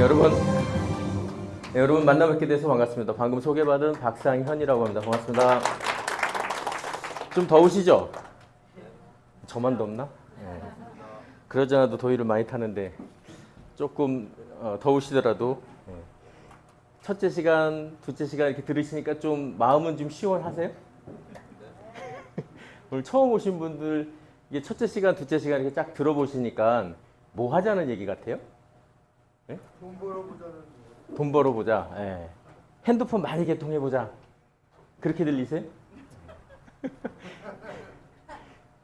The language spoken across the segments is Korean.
여러분, 여러분 만나 뵙게 돼서 반갑습니다. 방금 소개받은 박상현이라고 합니다. 반갑습니다. 좀 더우시죠? 저만 덥나? 네. 그러지 않아도 더위를 많이 타는데 조금 더우시더라도 첫째 시간, 둘째 시간 이렇게 들으시니까 좀 마음은 좀 시원하세요? 오늘 처음 오신 분들 이게 첫째 시간, 둘째 시간 이렇게 쫙 들어보시니까 뭐 하자는 얘기 같아요? 네? 돈 벌어보자는 돈 벌어보자. 예. 핸드폰 많이 개통해보자. 그렇게 들리세요?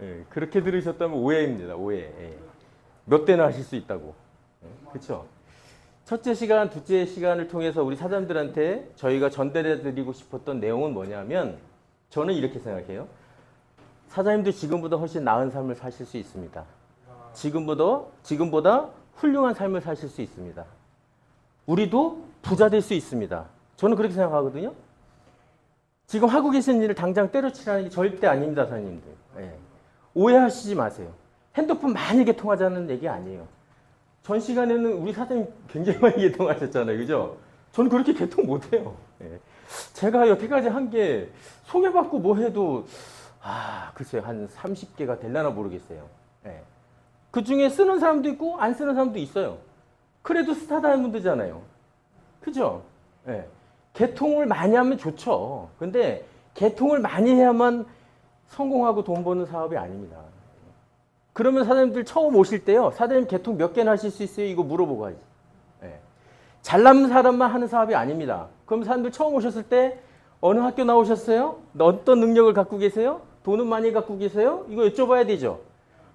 예, 그렇게 들으셨다면 오해입니다. 오해. 예. 몇 대나 하실 수 있다고. 예, 그렇죠? 첫째 시간, 둘째 시간을 통해서 우리 사장님들한테 저희가 전달해드리고 싶었던 내용은 뭐냐면 저는 이렇게 생각해요. 사장님도 지금보다 훨씬 나은 삶을 사실 수 있습니다. 지금보다 훌륭한 삶을 사실 수 있습니다. 우리도 부자 될 수 있습니다. 저는 그렇게 생각하거든요. 지금 하고 계신 일을 당장 때려치라는 게 절대 아닙니다, 사장님들. 예. 오해하시지 마세요. 핸드폰 많이 개통하자는 얘기 아니에요. 전 시간에는 우리 사장님 굉장히 많이 개통하셨잖아요. 그죠? 저는 그렇게 개통 못해요. 예. 제가 여태까지 한 게 소개받고 뭐 해도 글쎄요. 한 30개가 될려나 모르겠어요. 예. 그 중에 쓰는 사람도 있고 안 쓰는 사람도 있어요. 그래도 스타 다이아몬드잖아요. 그죠? 예. 개통을 많이 하면 좋죠. 근데 개통을 많이 해야만 성공하고 돈 버는 사업이 아닙니다. 그러면 사장님들 처음 오실 때요. 사장님 개통 몇 개나 하실 수 있어요? 이거 물어보고 하지. 예. 잘난 사람만 하는 사업이 아닙니다. 그럼 사람들 처음 오셨을 때 어느 학교 나오셨어요? 어떤 능력을 갖고 계세요? 돈은 많이 갖고 계세요? 이거 여쭤봐야 되죠.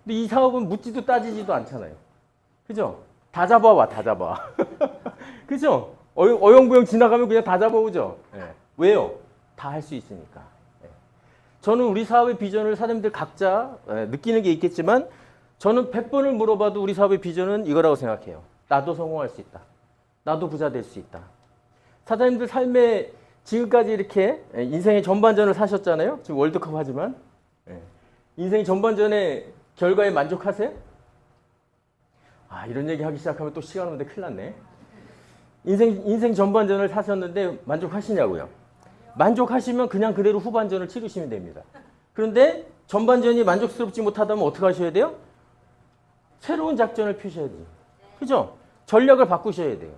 근데 이 사업은 묻지도 따지지도 않잖아요. 그죠? 다 잡아와, 다 잡아. 그죠? 어영부영 지나가면 그냥 다 잡아오죠. 예. 왜요? 다 할 수 있으니까. 예. 저는 우리 사업의 비전을 사람들 각자 느끼는 게 있겠지만 저는 100번을 물어봐도 우리 사업의 비전은 이거라고 생각해요. 나도 성공할 수 있다. 나도 부자 될 수 있다. 사장님들 삶에 지금까지 이렇게 인생의 전반전을 사셨잖아요. 지금 월드컵 하지만 인생의 전반전의 결과에 만족하세요? 이런 얘기 하기 시작하면 또 시간 오는데 큰일 났네. 인생 전반전을 사셨는데 만족하시냐고요? 만족하시면 그냥 그대로 후반전을 치르시면 됩니다. 그런데 전반전이 만족스럽지 못하다면 어떻게 하셔야 돼요? 새로운 작전을 펴셔야 돼요. 그죠? 전략을 바꾸셔야 돼요.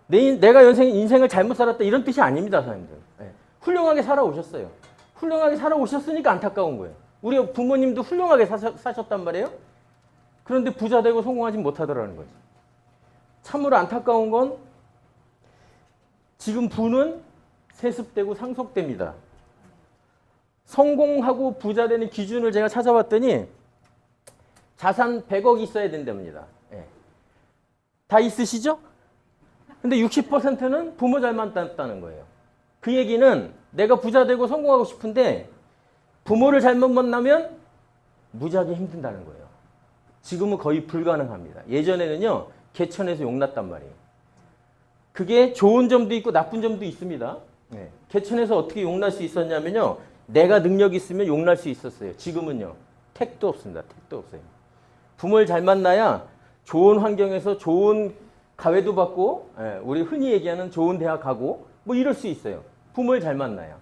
내가 인생을 잘못 살았다 이런 뜻이 아닙니다, 사람들. 훌륭하게 살아오셨어요. 훌륭하게 살아오셨으니까 안타까운 거예요. 우리 부모님도 훌륭하게 사셨단 말이에요. 그런데 부자 되고 성공하지 못하더라는 거죠. 참으로 안타까운 건 지금 부는 세습되고 상속됩니다. 성공하고 부자 되는 기준을 제가 찾아봤더니 자산 100억 있어야 된답니다. 다 있으시죠? 근데 60%는 부모 잘 만났다는 거예요. 그 얘기는 내가 부자 되고 성공하고 싶은데 부모를 잘못 만나면 무지하게 힘든다는 거예요. 지금은 거의 불가능합니다. 예전에는요, 개천에서 용났단 말이에요. 그게 좋은 점도 있고 나쁜 점도 있습니다. 개천에서 어떻게 용날 수 있었냐면요, 내가 능력이 있으면 용날 수 있었어요. 지금은요, 택도 없습니다. 택도 없어요. 부모를 잘 만나야 좋은 환경에서 좋은 가외도 받고, 우리 흔히 얘기하는 좋은 대학 가고, 뭐 이럴 수 있어요. 부모를 잘 만나야.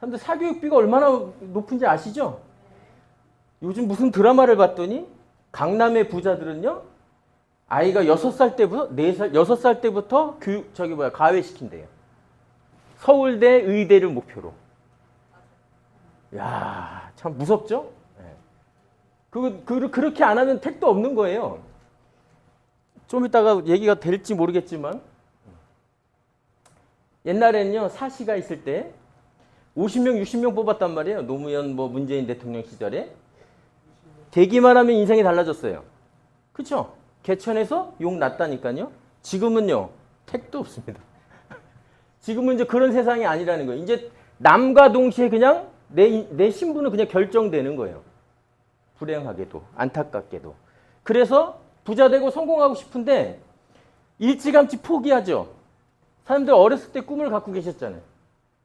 사람들 사교육비가 얼마나 높은지 아시죠? 요즘 무슨 드라마를 봤더니 강남의 부자들은요, 아이가 6살 때부터, 6살 때부터 가외시킨대요. 서울대, 의대를 목표로. 야, 참 무섭죠? 그렇게 안 하면 택도 없는 거예요. 좀 이따가 얘기가 될지 모르겠지만, 옛날에는요, 사시가 있을 때 50명, 60명 뽑았단 말이에요. 노무현, 문재인 대통령 시절에. 되기만 하면 인생이 달라졌어요. 그쵸? 개천에서 욕 났다니까요. 지금은요, 택도 없습니다. 지금은 이제 그런 세상이 아니라는 거예요. 이제 남과 동시에 그냥 내 신분은 그냥 결정되는 거예요. 불행하게도, 안타깝게도. 그래서 부자 되고 성공하고 싶은데 일찌감치 포기하죠. 사람들 어렸을 때 꿈을 갖고 계셨잖아요.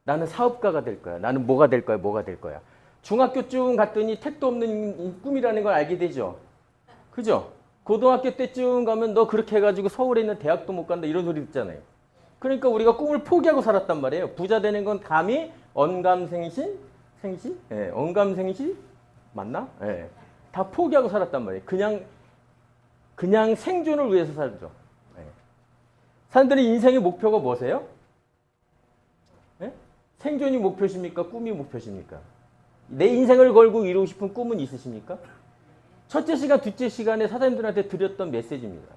나는 사업가가 될 거야. 나는 뭐가 될 거야. 뭐가 될 거야. 중학교쯤 갔더니 택도 없는 꿈이라는 걸 알게 되죠. 그죠? 고등학교 때쯤 가면 너 그렇게 해가지고 서울에 있는 대학도 못 간다 이런 소리 듣잖아요. 그러니까 우리가 꿈을 포기하고 살았단 말이에요. 부자 되는 건 감히 언감생시? 생시? 예, 언감생시? 맞나? 예. 다 포기하고 살았단 말이에요. 그냥 생존을 위해서 살죠. 예. 사람들이 인생의 목표가 뭐세요? 예? 생존이 목표십니까? 꿈이 목표십니까? 내 인생을 걸고 이루고 싶은 꿈은 있으십니까? 첫째 시간, 둘째 시간에 사장님들한테 드렸던 메시지입니다.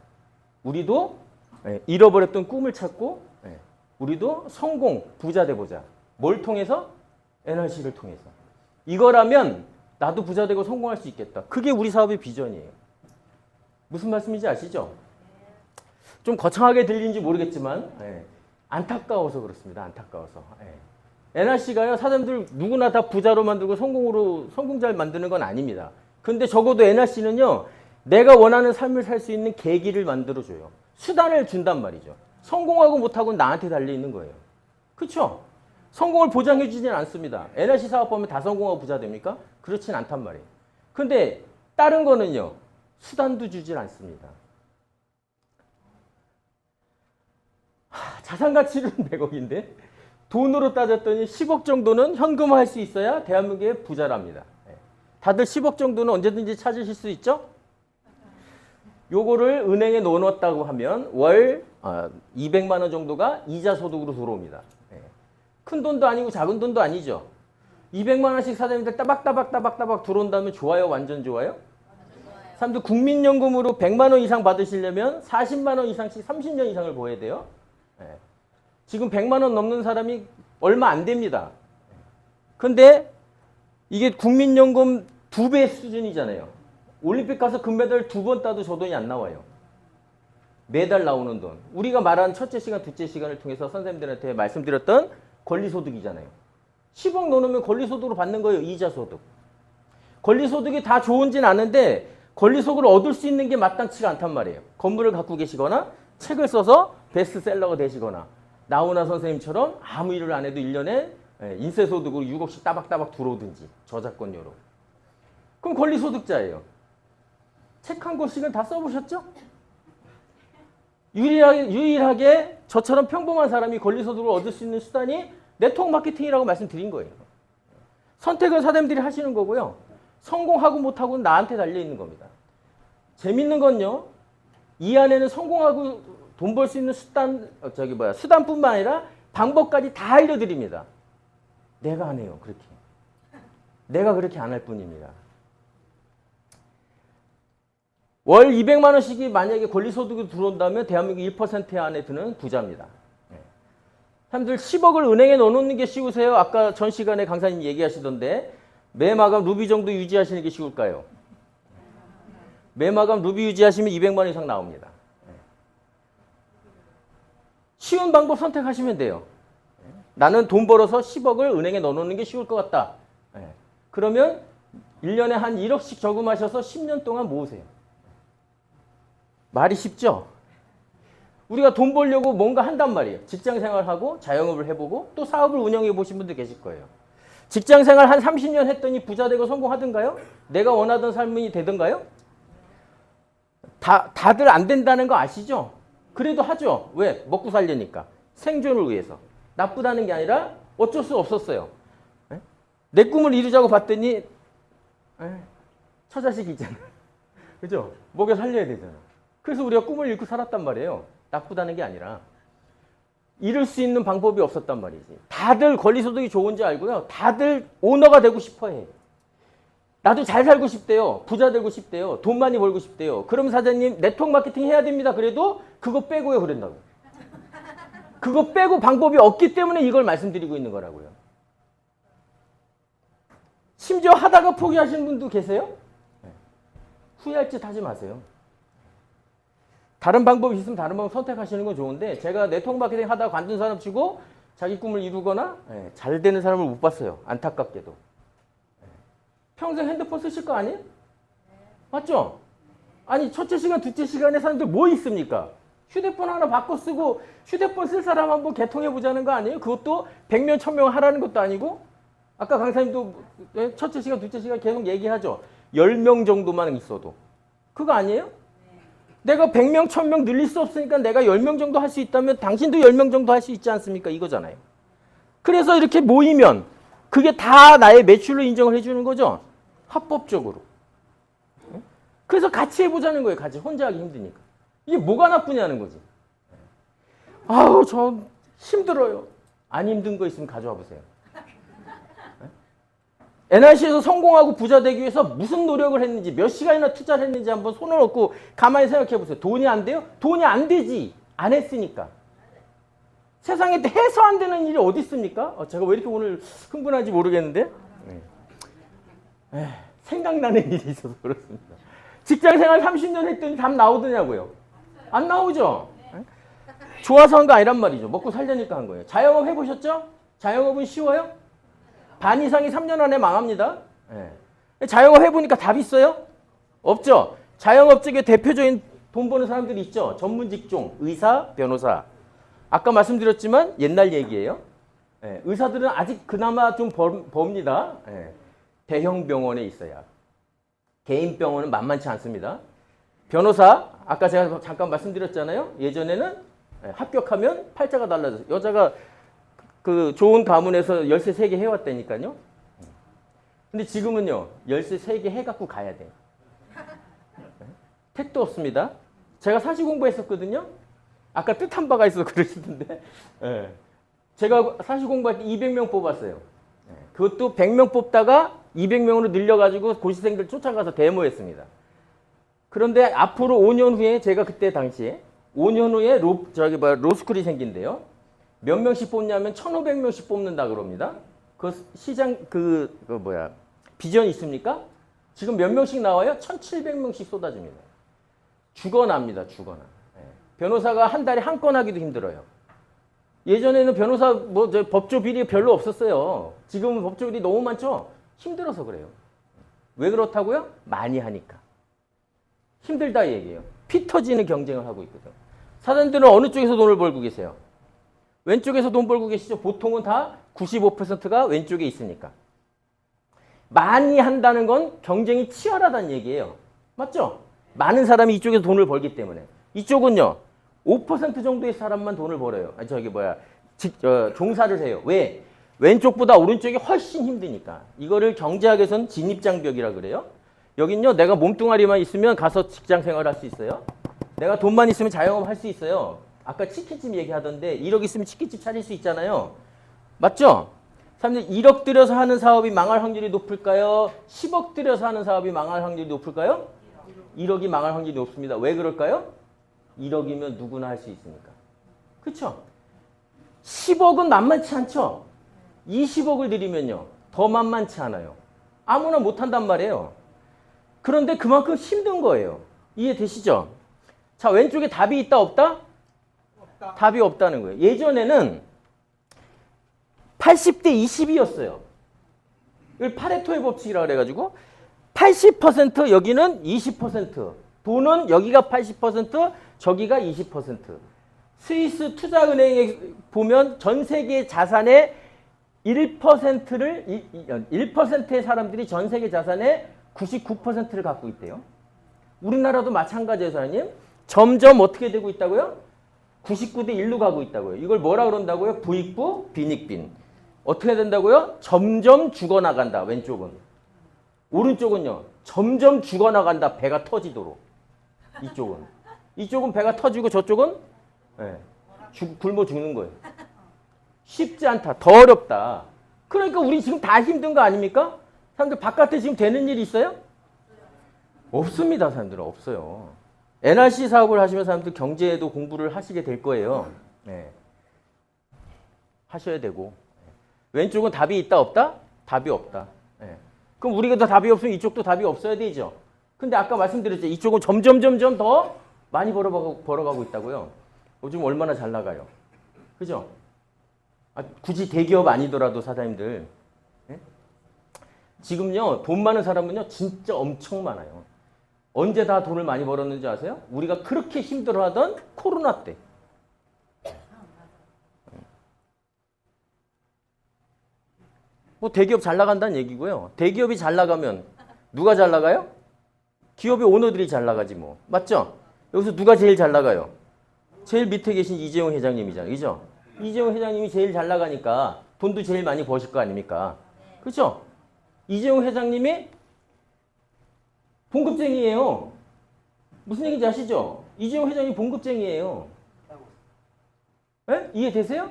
우리도 잃어버렸던 꿈을 찾고 우리도 성공, 부자 돼보자. 뭘 통해서? NRC를 통해서. 이거라면 나도 부자 되고 성공할 수 있겠다. 그게 우리 사업의 비전이에요. 무슨 말씀인지 아시죠? 좀 거창하게 들리는지 모르겠지만 안타까워서 그렇습니다. 안타까워서. NRC가요. 사람들 누구나 다 부자로 만들고 성공자를 만드는 건 아닙니다. 근데 적어도 NRC는요. 내가 원하는 삶을 살 수 있는 계기를 만들어줘요. 수단을 준단 말이죠. 성공하고 못하고는 나한테 달려있는 거예요. 그렇죠? 성공을 보장해 주지는 않습니다. NRC 사업 보면 다 성공하고 부자 됩니까? 그렇진 않단 말이에요. 근데 다른 거는요. 수단도 주질 않습니다. 자산 가치는 100억인데 돈으로 따졌더니 10억 정도는 현금화할 수 있어야 대한민국의 부자랍니다. 다들 10억 정도는 언제든지 찾으실 수 있죠? 요거를 은행에 넣어놨다고 하면 월 200만 원 정도가 이자 소득으로 들어옵니다. 큰 돈도 아니고 작은 돈도 아니죠. 200만 원씩 사장님들 따박따박 들어온다면 좋아요? 완전 좋아요? 사람들 국민연금으로 100만 원 이상 받으시려면 40만 원 이상씩 30년 이상을 보여야 돼요. 지금 100만 원 넘는 사람이 얼마 안 됩니다. 근데 이게 국민연금 2배 수준이잖아요. 올림픽 가서 금메달 2번 따도 저 돈이 안 나와요. 매달 나오는 돈. 우리가 말한 첫째 시간, 둘째 시간을 통해서 선생님들한테 말씀드렸던 권리소득이잖아요. 10억 넣으면 권리소득으로 받는 거예요. 이자소득. 권리소득이 다 좋은지는 아는데 권리소득을 얻을 수 있는 게 마땅치가 않단 말이에요. 건물을 갖고 계시거나 책을 써서 베스트셀러가 되시거나 나훈아 선생님처럼 아무 일을 안 해도 1년에 인세소득으로 6억씩 따박따박 들어오든지 저작권료로. 그럼 권리소득자예요. 책 한 권씩은 다 써보셨죠? 유일하게 저처럼 평범한 사람이 권리소득을 얻을 수 있는 수단이 네트워크 마케팅이라고 말씀드린 거예요. 선택은 사람들이 하시는 거고요. 성공하고 못하고는 나한테 달려있는 겁니다. 재밌는 건요. 이 안에는 성공하고 돈 벌 수 있는 수단뿐만 아니라 방법까지 다 알려드립니다. 내가 안 해요. 그렇게. 내가 그렇게 안 할 뿐입니다. 월 200만 원씩이 만약에 권리소득이 들어온다면 대한민국 1% 안에 드는 부자입니다. 사람들 10억을 은행에 넣어놓는 게 쉬우세요? 아까 전 시간에 강사님 얘기하시던데 매마감 루비 정도 유지하시는 게 쉬울까요? 매마감 루비 유지하시면 200만 원 이상 나옵니다. 쉬운 방법 선택하시면 돼요. 나는 돈 벌어서 10억을 은행에 넣어놓는 게 쉬울 것 같다. 그러면 1년에 한 1억씩 저금하셔서 10년 동안 모으세요. 말이 쉽죠? 우리가 돈 벌려고 뭔가 한단 말이에요. 직장생활하고 자영업을 해보고 또 사업을 운영해 보신 분들 계실 거예요. 직장생활 한 30년 했더니 부자 되고 성공하던가요? 내가 원하던 삶이 되던가요? 다들 안 된다는 거 아시죠? 그래도 하죠. 왜? 먹고 살려니까. 생존을 위해서. 나쁘다는 게 아니라 어쩔 수 없었어요. 내 꿈을 이루자고 봤더니 처자식이 있잖아. 그죠? 먹여 살려야 되잖아. 그래서 우리가 꿈을 잃고 살았단 말이에요. 나쁘다는 게 아니라. 이룰 수 있는 방법이 없었단 말이지. 다들 권리소득이 좋은지 알고요. 다들 오너가 되고 싶어 해. 나도 잘 살고 싶대요. 부자 되고 싶대요. 돈 많이 벌고 싶대요. 그럼 사장님 네트워크 마케팅 해야 됩니다. 그래도 그거 빼고요. 그런다고. 그거 빼고 방법이 없기 때문에 이걸 말씀드리고 있는 거라고요. 심지어 하다가 포기하시는 분도 계세요? 후회할 짓 하지 마세요. 다른 방법이 있으면 다른 방법 선택하시는 건 좋은데 제가 네트워크 마케팅 하다가 관둔 사람 치고 자기 꿈을 이루거나 잘 되는 사람을 못 봤어요. 안타깝게도. 평생 핸드폰 쓰실 거 아니에요? 맞죠? 아니 첫째 시간, 둘째 시간에 사람들 뭐 있습니까? 휴대폰 하나 바꿔 쓰고 휴대폰 쓸 사람 한번 개통해보자는 거 아니에요? 그것도 100명, 1000명 하라는 것도 아니고 아까 강사님도 첫째 시간, 둘째 시간 계속 얘기하죠. 10명 정도만 있어도. 그거 아니에요? 내가 100명, 1000명 늘릴 수 없으니까 내가 10명 정도 할 수 있다면 당신도 10명 정도 할 수 있지 않습니까? 이거잖아요. 그래서 이렇게 모이면 그게 다 나의 매출로 인정을 해주는 거죠. 합법적으로. 그래서 같이 해보자는 거예요. 같이 혼자 하기 힘드니까. 이게 뭐가 나쁘냐는 거지. 아우 저 힘들어요. 안 힘든 거 있으면 가져와 보세요. NRC에서 성공하고 부자 되기 위해서 무슨 노력을 했는지 몇 시간이나 투자를 했는지 한번 손을 얹고 가만히 생각해 보세요. 돈이 안 돼요? 돈이 안 되지. 안 했으니까. 세상에 해서 안 되는 일이 어디 있습니까? 제가 왜 이렇게 오늘 흥분한지 모르겠는데 생각나는 일이 있어서 그렇습니다. 직장생활 30년 했더니 답 나오더냐고요. 안 나오죠? 좋아서 한 거 아니란 말이죠. 먹고 살려니까 한 거예요. 자영업 해보셨죠? 자영업은 쉬워요? 반 이상이 3년 안에 망합니다. 자영업 해보니까 답 있어요? 없죠? 자영업 쪽에 대표적인 돈 버는 사람들이 있죠. 전문 직종, 의사, 변호사. 아까 말씀드렸지만 옛날 얘기예요. 의사들은 아직 그나마 좀 법니다. 대형 병원에 있어야. 개인 병원은 만만치 않습니다. 변호사, 아까 제가 잠깐 말씀드렸잖아요. 예전에는 합격하면 팔자가 달라져서 여자가 그 좋은 가문에서 열쇠 3개 해왔다니까요. 근데 지금은요. 열쇠 3개 해갖고 가야 돼. 택도 없습니다. 제가 사시 공부했었거든요. 아까 뜻한 바가 있어서 그러시던데. 제가 사시 공부할 때 200명 뽑았어요. 그것도 100명 뽑다가 200명으로 늘려가지고 고시생들 쫓아가서 데모했습니다. 그런데 앞으로 5년 후에 제가 그때 당시에 5년 후에 로스쿨이 생긴대요. 몇 명씩 뽑냐면 1,500명씩 뽑는다 그럽니다. 그 시장 비전이 있습니까? 지금 몇 명씩 나와요? 1,700명씩 쏟아집니다. 죽어납니다. 죽어나. 변호사가 한 달에 한 건 하기도 힘들어요. 예전에는 변호사 법조 비리 별로 없었어요. 지금은 법조 비리 너무 많죠? 힘들어서 그래요. 왜 그렇다고요? 많이 하니까. 힘들다 얘기예요. 피 터지는 경쟁을 하고 있거든. 사장님들은 어느 쪽에서 돈을 벌고 계세요? 왼쪽에서 돈 벌고 계시죠? 보통은 다 95%가 왼쪽에 있으니까. 많이 한다는 건 경쟁이 치열하다는 얘기예요. 맞죠? 많은 사람이 이쪽에서 돈을 벌기 때문에. 이쪽은요. 5% 정도의 사람만 돈을 벌어요. 종사를 해요. 왜? 왼쪽보다 오른쪽이 훨씬 힘드니까. 이거를 경제학에서는 진입장벽이라 그래요. 여긴요. 내가 몸뚱아리만 있으면 가서 직장 생활할 수 있어요. 내가 돈만 있으면 자영업 할 수 있어요. 아까 치킨집 얘기하던데 1억 있으면 치킨집 차릴 수 있잖아요. 맞죠? 사람들이 1억 들여서 하는 사업이 망할 확률이 높을까요? 10억 들여서 하는 사업이 망할 확률이 높을까요? 1억이 망할 확률이 높습니다. 왜 그럴까요? 1억이면 누구나 할 수 있으니까. 그렇죠? 10억은 만만치 않죠? 20억을 들이면요. 더 만만치 않아요. 아무나 못한단 말이에요. 그런데 그만큼 힘든 거예요. 이해되시죠? 자, 왼쪽에 답이 있다 없다? 없다. 답이 없다는 거예요. 예전에는 80대 20이었어요. 이걸 파레토의 법칙이라고 그래가지고 80% 여기는 20%. 돈은 여기가 80%, 저기가 20%. 스위스 투자은행에 보면 전 세계 자산의 1%의 사람들이 전 세계 자산의 99%를 갖고 있대요. 우리나라도 마찬가지예요, 사장님. 점점 어떻게 되고 있다고요? 99대 1로 가고 있다고요. 이걸 뭐라 그런다고요? 부익부, 빈익빈. 어떻게 된다고요? 점점 죽어나간다, 왼쪽은. 오른쪽은요. 점점 죽어나간다, 배가 터지도록. 이쪽은 배가 터지고 저쪽은 굶어 죽는 거예요. 쉽지 않다. 더 어렵다. 그러니까 우리 지금 다 힘든 거 아닙니까? 사람들 바깥에 지금 되는 일이 있어요? 없습니다. 사람들은 없어요. NRC 사업을 하시면 사람들 경제에도 공부를 하시게 될 거예요. 하셔야 되고. 왼쪽은 답이 있다 없다? 답이 없다. 그럼 우리가 다 답이 없으면 이쪽도 답이 없어야 되죠. 근데 아까 말씀드렸죠. 이쪽은 점점 더 많이 벌어가고 있다고요. 요즘 얼마나 잘 나가요. 그죠? 굳이 대기업 아니더라도 사장님들. 지금요. 돈 많은 사람은요. 진짜 엄청 많아요. 언제 다 돈을 많이 벌었는지 아세요? 우리가 그렇게 힘들어하던 코로나 때. 뭐 대기업 잘 나간다는 얘기고요. 대기업이 잘 나가면 누가 잘 나가요? 기업의 오너들이 잘 나가지 뭐. 맞죠? 여기서 누가 제일 잘 나가요? 제일 밑에 계신 이재용 회장님이잖아요. 그죠? 이재용 회장님이 제일 잘 나가니까 돈도 제일 많이 버실 거 아닙니까? 그렇죠? 이재용 회장님이 봉급쟁이에요. 무슨 얘기인지 아시죠? 이재용 회장이 봉급쟁이에요. 네? 이해되세요?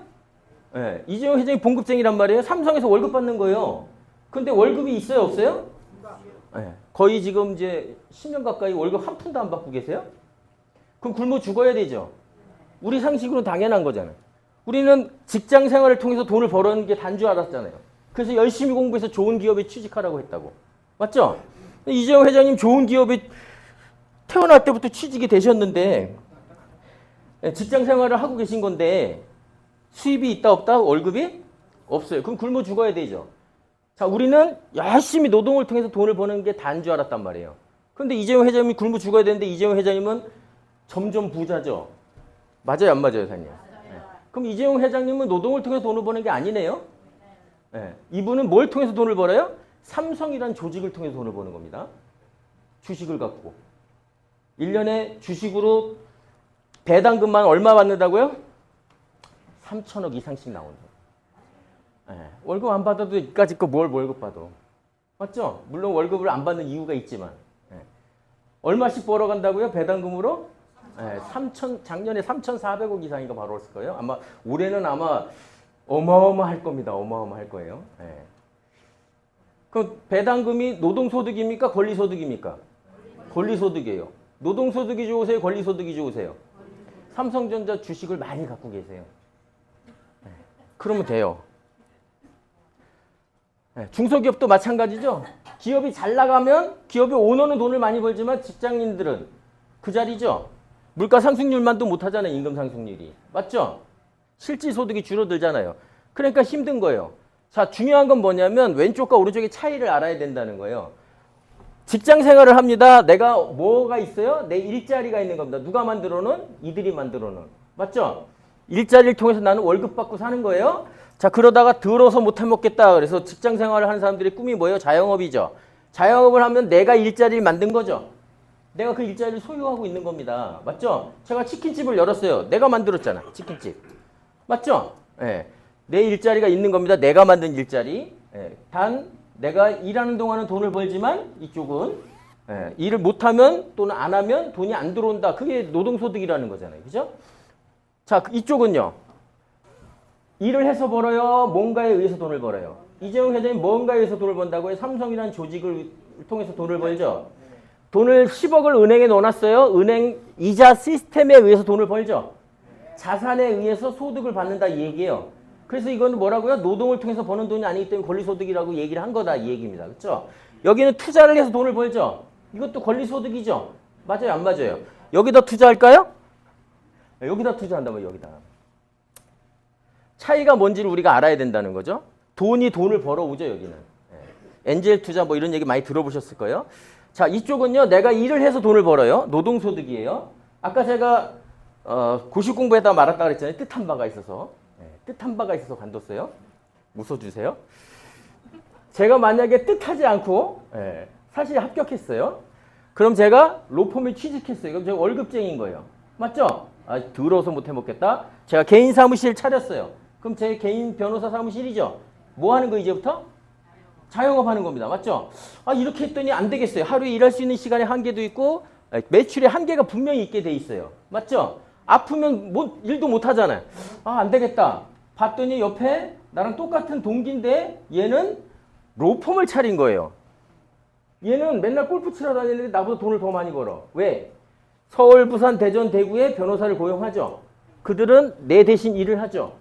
네. 이재용 회장이 봉급쟁이란 말이에요. 삼성에서 월급 받는 거예요. 근데 월급이 있어요, 없어요? 네. 거의 지금 이제 10년 가까이 월급 한 푼도 안 받고 계세요? 그럼 굶어 죽어야 되죠. 우리 상식으로 당연한 거잖아요. 우리는 직장 생활을 통해서 돈을 벌어는 게 단 줄 알았잖아요. 그래서 열심히 공부해서 좋은 기업에 취직하라고 했다고. 맞죠? 이재용 회장님 좋은 기업에 태어날 때부터 취직이 되셨는데 직장 생활을 하고 계신 건데 수입이 있다 없다? 월급이 없어요. 그럼 굶어 죽어야 되죠. 자, 우리는 열심히 노동을 통해서 돈을 버는 게 단 줄 알았단 말이에요. 그런데 이재용 회장님이 굶어 죽어야 되는데 이재용 회장님은 점점 부자죠. 맞아요, 안 맞아요, 사장님? 네. 그럼 이재용 회장님은 노동을 통해서 돈을 버는 게 아니네요? 네. 이분은 뭘 통해서 돈을 벌어요? 삼성이란 조직을 통해서 돈을 버는 겁니다. 주식을 갖고. 1년에 주식으로 배당금만 얼마 받는다고요? 3천억 이상씩 나온다. 네. 월급 안 받아도 이까짓 거 뭘 월급 받아. 맞죠? 물론 월급을 안 받는 이유가 있지만. 네. 얼마씩 벌어간다고요? 배당금으로? 네. 작년에 3,400억 이상인가 바로 올을 거예요. 아마 올해는 아마 어마어마할 겁니다. 어마어마할 거예요. 네. 그럼 배당금이 노동소득입니까? 권리소득입니까? 권리소득이에요. 노동소득이 좋으세요? 권리소득이 좋으세요? 삼성전자 주식을 많이 갖고 계세요. 네. 그러면 돼요. 네. 중소기업도 마찬가지죠. 기업이 잘 나가면 기업의 오너는 돈을 많이 벌지만 직장인들은 그 자리죠. 물가 상승률만도 못하잖아요. 임금 상승률이. 맞죠? 실질소득이 줄어들잖아요. 그러니까 힘든 거예요. 자, 중요한 건 뭐냐면 왼쪽과 오른쪽의 차이를 알아야 된다는 거예요. 직장 생활을 합니다. 내가 뭐가 있어요? 내 일자리가 있는 겁니다. 누가 만들어놓은? 이들이 만들어놓은. 맞죠? 일자리를 통해서 나는 월급 받고 사는 거예요. 자, 그러다가 들어서 못 해먹겠다. 그래서 직장 생활을 하는 사람들의 꿈이 뭐예요? 자영업이죠. 자영업을 하면 내가 일자리를 만든 거죠. 내가 그 일자리를 소유하고 있는 겁니다. 맞죠? 제가 치킨집을 열었어요. 내가 만들었잖아. 치킨집. 맞죠? 예. 내 일자리가 있는 겁니다. 내가 만든 일자리. 예. 단 내가 일하는 동안은 돈을 벌지만 이쪽은 예. 일을 못하면 또는 안 하면 돈이 안 들어온다. 그게 노동소득이라는 거잖아요. 그죠? 자, 이쪽은요. 일을 해서 벌어요? 뭔가에 의해서 돈을 벌어요? 이재용 회장님 뭔가에 의해서 돈을 번다고요? 삼성이라는 조직을 통해서 돈을 벌죠? 돈을 10억을 은행에 넣어놨어요. 은행 이자 시스템에 의해서 돈을 벌죠. 자산에 의해서 소득을 받는다 이 얘기예요. 그래서 이거는 뭐라고요? 노동을 통해서 버는 돈이 아니기 때문에 권리소득이라고 얘기를 한 거다 이 얘기입니다. 그렇죠? 여기는 투자를 해서 돈을 벌죠. 이것도 권리소득이죠. 맞아요, 안 맞아요? 여기다 투자할까요? 여기다 투자한다면 여기다. 차이가 뭔지를 우리가 알아야 된다는 거죠. 돈이 돈을 벌어오죠, 여기는. 엔젤 투자 뭐 이런 얘기 많이 들어보셨을 거예요. 자, 이쪽은요. 내가 일을 해서 돈을 벌어요. 노동소득이에요. 아까 제가 고시 공부에다 말았다 그랬잖아요. 뜻한 바가 있어서. 뜻한 바가 있어서 관뒀어요. 웃어주세요. 제가 만약에 뜻하지 않고 사실 합격했어요. 그럼 제가 로펌에 취직했어요. 그럼 제가 월급쟁이인 거예요. 맞죠? 아, 더러워서 못 해먹겠다. 제가 개인 사무실 차렸어요. 그럼 제 개인 변호사 사무실이죠. 뭐 하는 거 이제부터? 자영업 하는 겁니다. 맞죠? 아, 이렇게 했더니 안 되겠어요. 하루에 일할 수 있는 시간에 한계도 있고 매출의 한계가 분명히 있게 돼 있어요. 맞죠? 아프면 일도 못 하잖아요. 아, 안 되겠다. 봤더니 옆에 나랑 똑같은 동기인데 얘는 로펌을 차린 거예요. 얘는 맨날 골프 치러 다니는데 나보다 돈을 더 많이 벌어. 왜? 서울, 부산, 대전, 대구에 변호사를 고용하죠. 그들은 내 대신 일을 하죠.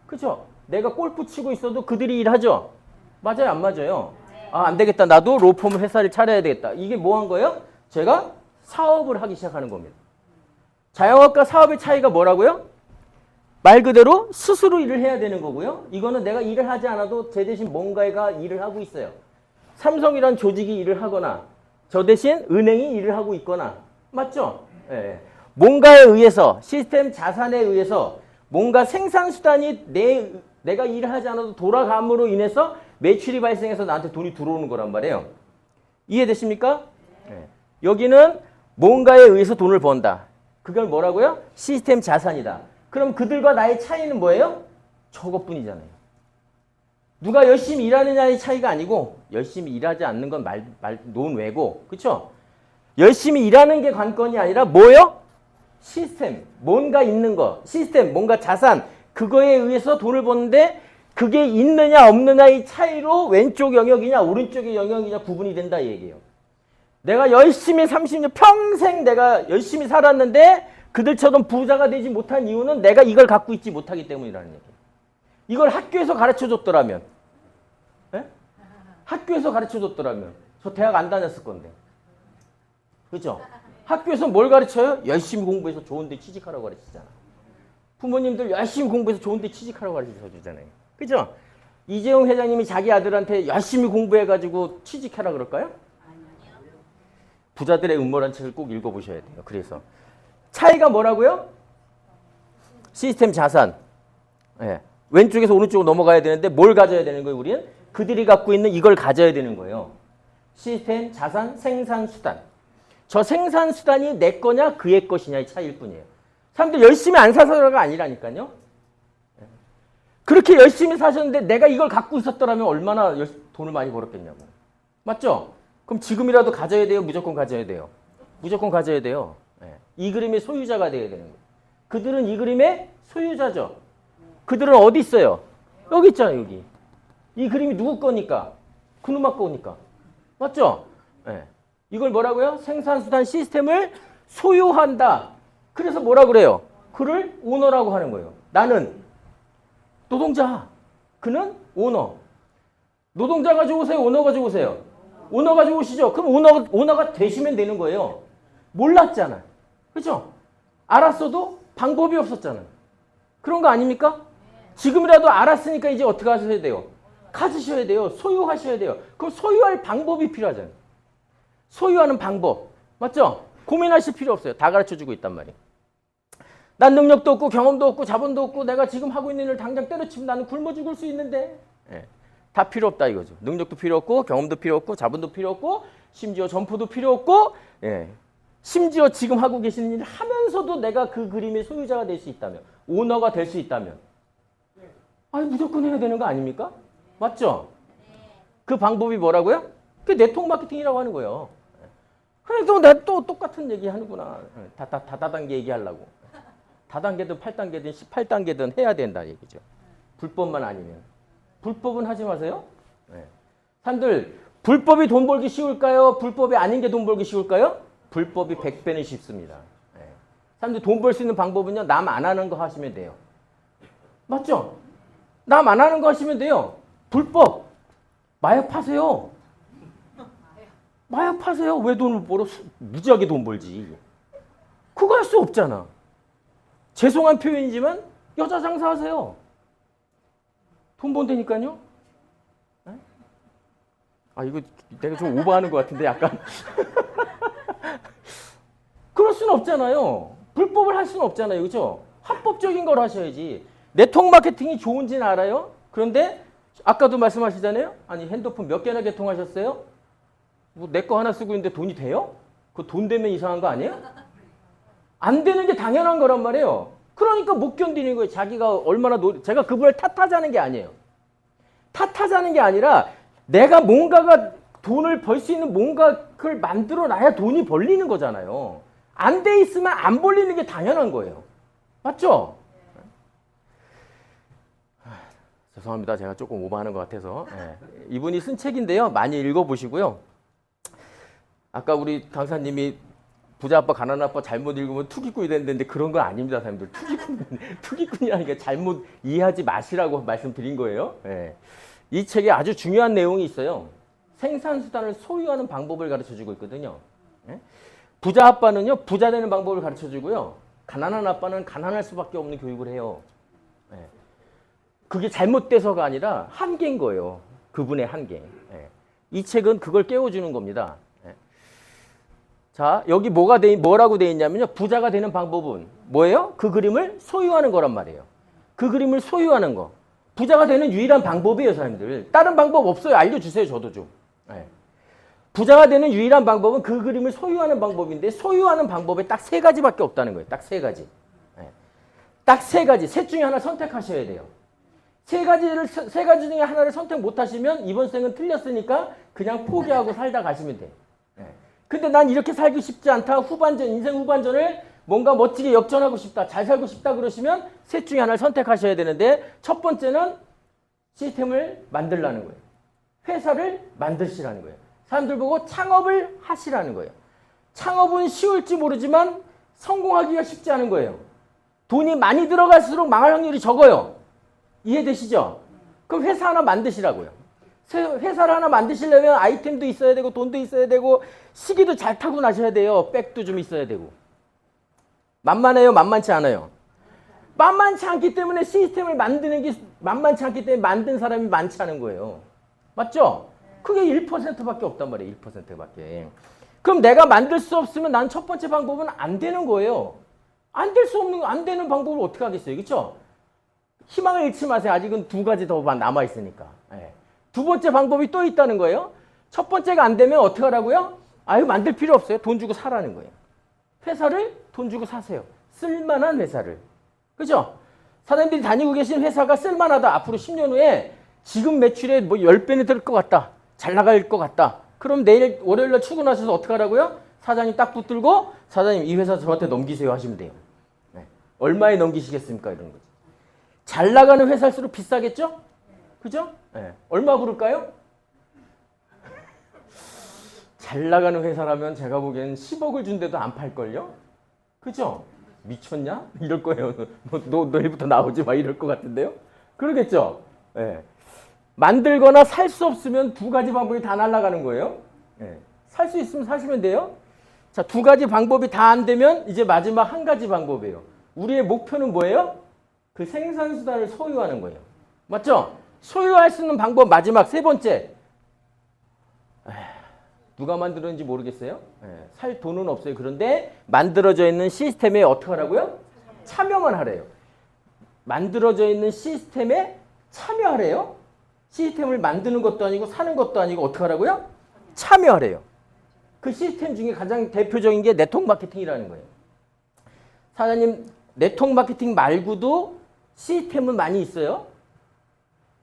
그죠? 내가 골프 치고 있어도 그들이 일하죠. 맞아요, 안 맞아요? 아, 안 되겠다. 나도 로펌 회사를 차려야 되겠다. 이게 뭐 한 거예요? 제가 사업을 하기 시작하는 겁니다. 자영업과 사업의 차이가 뭐라고요? 말 그대로 스스로 일을 해야 되는 거고요. 이거는 내가 일을 하지 않아도 제 대신 뭔가가 일을 하고 있어요. 삼성이란 조직이 일을 하거나 저 대신 은행이 일을 하고 있거나 맞죠? 예. 뭔가에 의해서 시스템 자산에 의해서 뭔가 생산수단이 내가 일을 하지 않아도 돌아감으로 인해서 매출이 발생해서 나한테 돈이 들어오는 거란 말이에요. 이해되십니까? 예. 여기는 뭔가에 의해서 돈을 번다. 그걸 뭐라고요? 시스템 자산이다. 그럼 그들과 나의 차이는 뭐예요? 저것뿐이잖아요. 누가 열심히 일하느냐의 차이가 아니고 열심히 일하지 않는 건 논외고, 그렇죠? 열심히 일하는 게 관건이 아니라 뭐예요? 시스템, 뭔가 있는 거, 시스템, 뭔가 자산, 그거에 의해서 돈을 버는데 그게 있느냐 없느냐의 차이로 왼쪽 영역이냐 오른쪽의 영역이냐 구분이 된다 이 얘기예요. 내가 열심히 30년 평생 내가 열심히 살았는데 그들처럼 부자가 되지 못한 이유는 내가 이걸 갖고 있지 못하기 때문이라는 얘기예요. 이걸 학교에서 가르쳐줬더라면, 네? 학교에서 가르쳐줬더라면 저 대학 안 다녔을 건데, 그죠? 학교에서 뭘 가르쳐요? 열심히 공부해서 좋은 데 취직하라고 가르치잖아. 부모님들 열심히 공부해서 좋은 데 취직하라고 가르쳐주잖아요. 그죠? 이재용 회장님이 자기 아들한테 열심히 공부해가지고 취직해라 그럴까요? 부자들의 음모란 책을 꼭 읽어보셔야 돼요. 그래서 차이가 뭐라고요? 시스템 자산. 네. 왼쪽에서 오른쪽으로 넘어가야 되는데 뭘 가져야 되는 거예요? 우리는 그들이 갖고 있는 이걸 가져야 되는 거예요. 시스템 자산 생산 수단. 저 생산 수단이 내 거냐 그의 것이냐의 차이일 뿐이에요. 사람들 열심히 안 사서가 아니라니까요. 그렇게 열심히 사셨는데 내가 이걸 갖고 있었더라면 얼마나 돈을 많이 벌었겠냐고. 맞죠? 그럼 지금이라도 가져야 돼요? 무조건 가져야 돼요? 무조건 가져야 돼요. 이 그림의 소유자가 돼야 되는 거예요. 그들은 이 그림의 소유자죠. 그들은 어디 있어요? 여기 있잖아요. 여기. 이 그림이 누구 거니까? 그놈아 거니까. 맞죠? 이걸 뭐라고요? 생산수단 시스템을 소유한다. 그래서 뭐라 그래요? 그를 오너라고 하는 거예요. 나는 노동자. 그는 오너. 노동자가 좋으세요? 오너가 좋으세요? 오너가 좋으시죠? 그럼 오너가 되시면 되는 거예요. 몰랐잖아. 그렇죠? 알았어도 방법이 없었잖아. 그런 거 아닙니까? 지금이라도 알았으니까 이제 어떻게 하셔야 돼요? 가지셔야 돼요. 소유하셔야 돼요. 그럼 소유할 방법이 필요하잖아요. 소유하는 방법. 맞죠? 고민하실 필요 없어요. 다 가르쳐주고 있단 말이에요. 난 능력도 없고 경험도 없고 자본도 없고 내가 지금 하고 있는 일을 당장 때려치면 나는 굶어 죽을 수 있는데. 다 필요 없다 이거죠. 능력도 필요 없고 경험도 필요 없고 자본도 필요 없고 심지어 점포도 필요 없고 심지어 지금 하고 계시는 일을 하면서도 내가 그 그림의 소유자가 될 수 있다면, 오너가 될 수 있다면 아니 무조건 해야 되는 거 아닙니까? 맞죠? 그 방법이 뭐라고요? 그게 네트워크 마케팅이라고 하는 거예요. 그래도 내가 또 똑같은 얘기 하는구나. 다단계 얘기하려고. 다단계든 8단계든 18단계든 해야 된다 얘기죠. 불법만 아니면. 불법은 하지 마세요. 사람들 불법이 돈 벌기 쉬울까요? 불법이 아닌 게 돈 벌기 쉬울까요? 불법이 100배는 쉽습니다. 사람들 돈 벌 수 있는 방법은요. 남 안 하는 거 하시면 돼요. 맞죠? 남 안 하는 거 하시면 돼요. 불법. 마약 파세요. 마약 파세요. 왜 돈을 벌어? 무지하게 돈 벌지. 그거 할 수 없잖아. 죄송한 표현이지만 여자 장사하세요. 돈 번다니까요. 아 이거 내가 좀 오버하는 것 같은데 약간. 그럴 수는 없잖아요. 불법을 할 수는 없잖아요. 그렇죠? 합법적인 걸 하셔야지. 네트워크 마케팅이 좋은지는 알아요. 그런데 아까도 말씀하시잖아요. 아니 핸드폰 몇 개나 개통하셨어요? 뭐 내 거 하나 쓰고 있는데 돈이 돼요? 그 돈 되면 이상한 거 아니에요? 안 되는 게 당연한 거란 말이에요. 그러니까 못 견디는 거예요. 자기가 얼마나 제가 그분을 탓하자는 게 아니에요. 탓하자는 게 아니라 내가 뭔가가 돈을 벌 수 있는 뭔가를 만들어 놔야 돈이 벌리는 거잖아요. 안 돼 있으면 안 벌리는 게 당연한 거예요. 맞죠? 죄송합니다. 제가 조금 오버하는 것 같아서. 이분이 쓴 책인데요. 많이 읽어보시고요. 아까 우리 강사님이 부자 아빠, 가난한 아빠 잘못 읽으면 투기꾼이 된다는데 그런 거 아닙니다, 사람들. 투기꾼이라는 게 잘못 이해하지 마시라고 말씀드린 거예요. 이 책에 아주 중요한 내용이 있어요. 생산수단을 소유하는 방법을 가르쳐주고 있거든요. 부자 아빠는요, 부자 되는 방법을 가르쳐주고요. 가난한 아빠는 가난할 수밖에 없는 교육을 해요. 그게 잘못돼서가 아니라 한계인 거예요. 그분의 한계. 이 책은 그걸 깨워주는 겁니다. 자, 여기 뭐라고 돼 있냐면요. 부자가 되는 방법은 뭐예요? 그 그림을 소유하는 거란 말이에요. 그 그림을 소유하는 거. 부자가 되는 유일한 방법이에요, 사람들. 다른 방법 없어요. 알려주세요, 저도 좀. 부자가 되는 유일한 방법은 그 그림을 소유하는 방법인데 소유하는 방법에 딱 세 가지밖에 없다는 거예요. 딱 세 가지. 딱 세 가지. 셋 중에 하나 선택하셔야 돼요. 세 가지 중에 하나를 선택 못 하시면 이번 생은 틀렸으니까 그냥 포기하고 살다 가시면 돼요. 근데 난 이렇게 살기 쉽지 않다. 인생 후반전을 뭔가 멋지게 역전하고 싶다. 잘 살고 싶다 그러시면 셋 중에 하나를 선택하셔야 되는데 첫 번째는 시스템을 만들라는 거예요. 회사를 만드시라는 거예요. 사람들 보고 창업을 하시라는 거예요. 창업은 쉬울지 모르지만 성공하기가 쉽지 않은 거예요. 돈이 많이 들어갈수록 망할 확률이 적어요. 이해되시죠? 그럼 회사 하나 만드시라고요. 회사를 하나 만드시려면 아이템도 있어야 되고 돈도 있어야 되고 시기도 잘 타고 나셔야 돼요. 백도 좀 있어야 되고. 만만해요? 만만치 않아요? 만만치 않기 때문에 시스템을 만드는 게 만만치 않기 때문에 만든 사람이 많지 않은 거예요. 맞죠? 그게 1%밖에 없단 말이에요. 1%밖에. 그럼 내가 만들 수 없으면 난 첫 번째 방법은 안 되는 거예요. 안 되는 방법을 어떻게 하겠어요. 그렇죠? 희망을 잃지 마세요. 아직은 두 가지 더 남아있으니까. 두 번째 방법이 또 있다는 거예요. 첫 번째가 안 되면 어떻게 하라고요? 아유, 만들 필요 없어요. 돈 주고 사라는 거예요. 회사를 돈 주고 사세요. 쓸만한 회사를. 그죠? 사장님들이 다니고 계신 회사가 쓸만하다. 앞으로 10년 후에 지금 매출에 뭐 10배는 될 것 같다. 잘 나갈 것 같다. 그럼 내일 월요일날 출근하셔서 어떻게 하라고요? 사장님 딱 붙들고 사장님 이 회사 저한테 넘기세요 하시면 돼요. 얼마에 넘기시겠습니까? 이런 거죠. 잘 나가는 회사일수록 비싸겠죠? 그죠? 얼마 부를까요? 잘 나가는 회사라면 제가 보기엔 10억을 준대도 안 팔걸요? 그죠? 미쳤냐? 이럴 거예요. 너 내일부터 나오지 마 이럴 것 같은데요? 그러겠죠? 만들거나 살 수 없으면 두 가지 방법이 다 날아가는 거예요. 살 수 있으면 사시면 돼요. 자, 두 가지 방법이 다 안 되면 이제 마지막 한 가지 방법이에요. 우리의 목표는 뭐예요? 그 생산수단을 소유하는 거예요. 맞죠? 소유할 수 있는 방법 마지막 세 번째. 누가 만들었는지 모르겠어요. 살 돈은 없어요. 그런데 만들어져 있는 시스템에 어떻게 하라고요? 참여만 하래요. 만들어져 있는 시스템에 참여하래요. 시스템을 만드는 것도 아니고 사는 것도 아니고 어떻게 하라고요? 참여하래요. 그 시스템 중에 가장 대표적인 게 네트워크 마케팅이라는 거예요. 사장님, 네트워크 마케팅 말고도 시스템은 많이 있어요.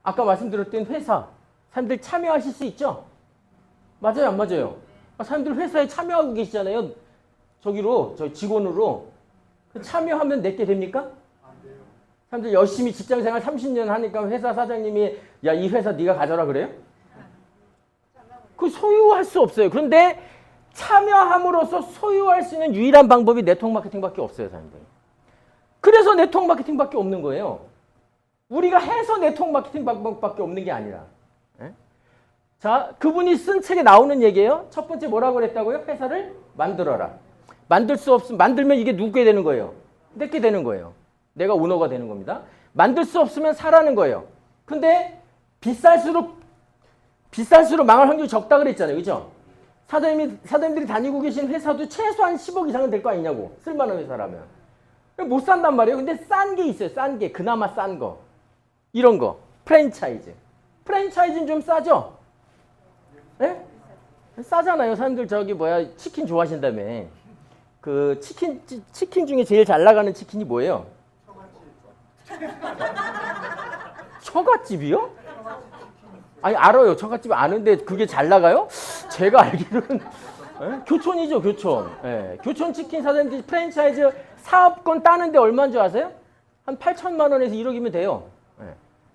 아까 말씀드렸던 회사, 사람들 참여하실 수 있죠? 맞아요, 안 맞아요? 사람들 회사에 참여하고 계시잖아요. 저 직원으로. 참여하면 내게 됩니까? 사람들 열심히 직장생활 30년 하니까 회사 사장님이 야, 이 회사 네가 가져라 그래요? 그 소유할 수 없어요. 그런데 참여함으로써 소유할 수 있는 유일한 방법이 네트워크 마케팅밖에 없어요, 사람들. 그래서 네트워크 마케팅밖에 없는 거예요. 우리가 해서 네트워크 마케팅 방법밖에 없는 게 아니라. 자, 그분이 쓴 책에 나오는 얘기예요. 첫 번째 뭐라고 그랬다고요? 회사를 만들어라. 만들면 이게 누구게 되는 거예요? 내게 되는 거예요. 내가 오너가 되는 겁니다. 만들 수 없으면 사라는 거예요. 근데 비쌀수록 망할 확률이 적다 그랬잖아요. 그죠? 사장님들이 다니고 계신 회사도 최소한 10억 이상은 될 거 아니냐고. 쓸만한 회사라면. 못 산단 말이에요. 근데 싼 게 있어요. 싼 게. 그나마 싼 거. 이런 거. 프랜차이즈. 프랜차이즈는 좀 싸죠? 네? 싸잖아요. 사람들 치킨 좋아하신다며. 그 치킨 중에 제일 잘 나가는 치킨이 뭐예요? 처갓집이요? 아니, 알아요. 처갓집 아는데 그게 잘 나가요? 제가 알기로는 교촌이죠, 교촌. 교촌 치킨 사장님들 프랜차이즈 사업권 따는데 얼마인 줄 아세요? 한 8천만 원에서 1억이면 돼요.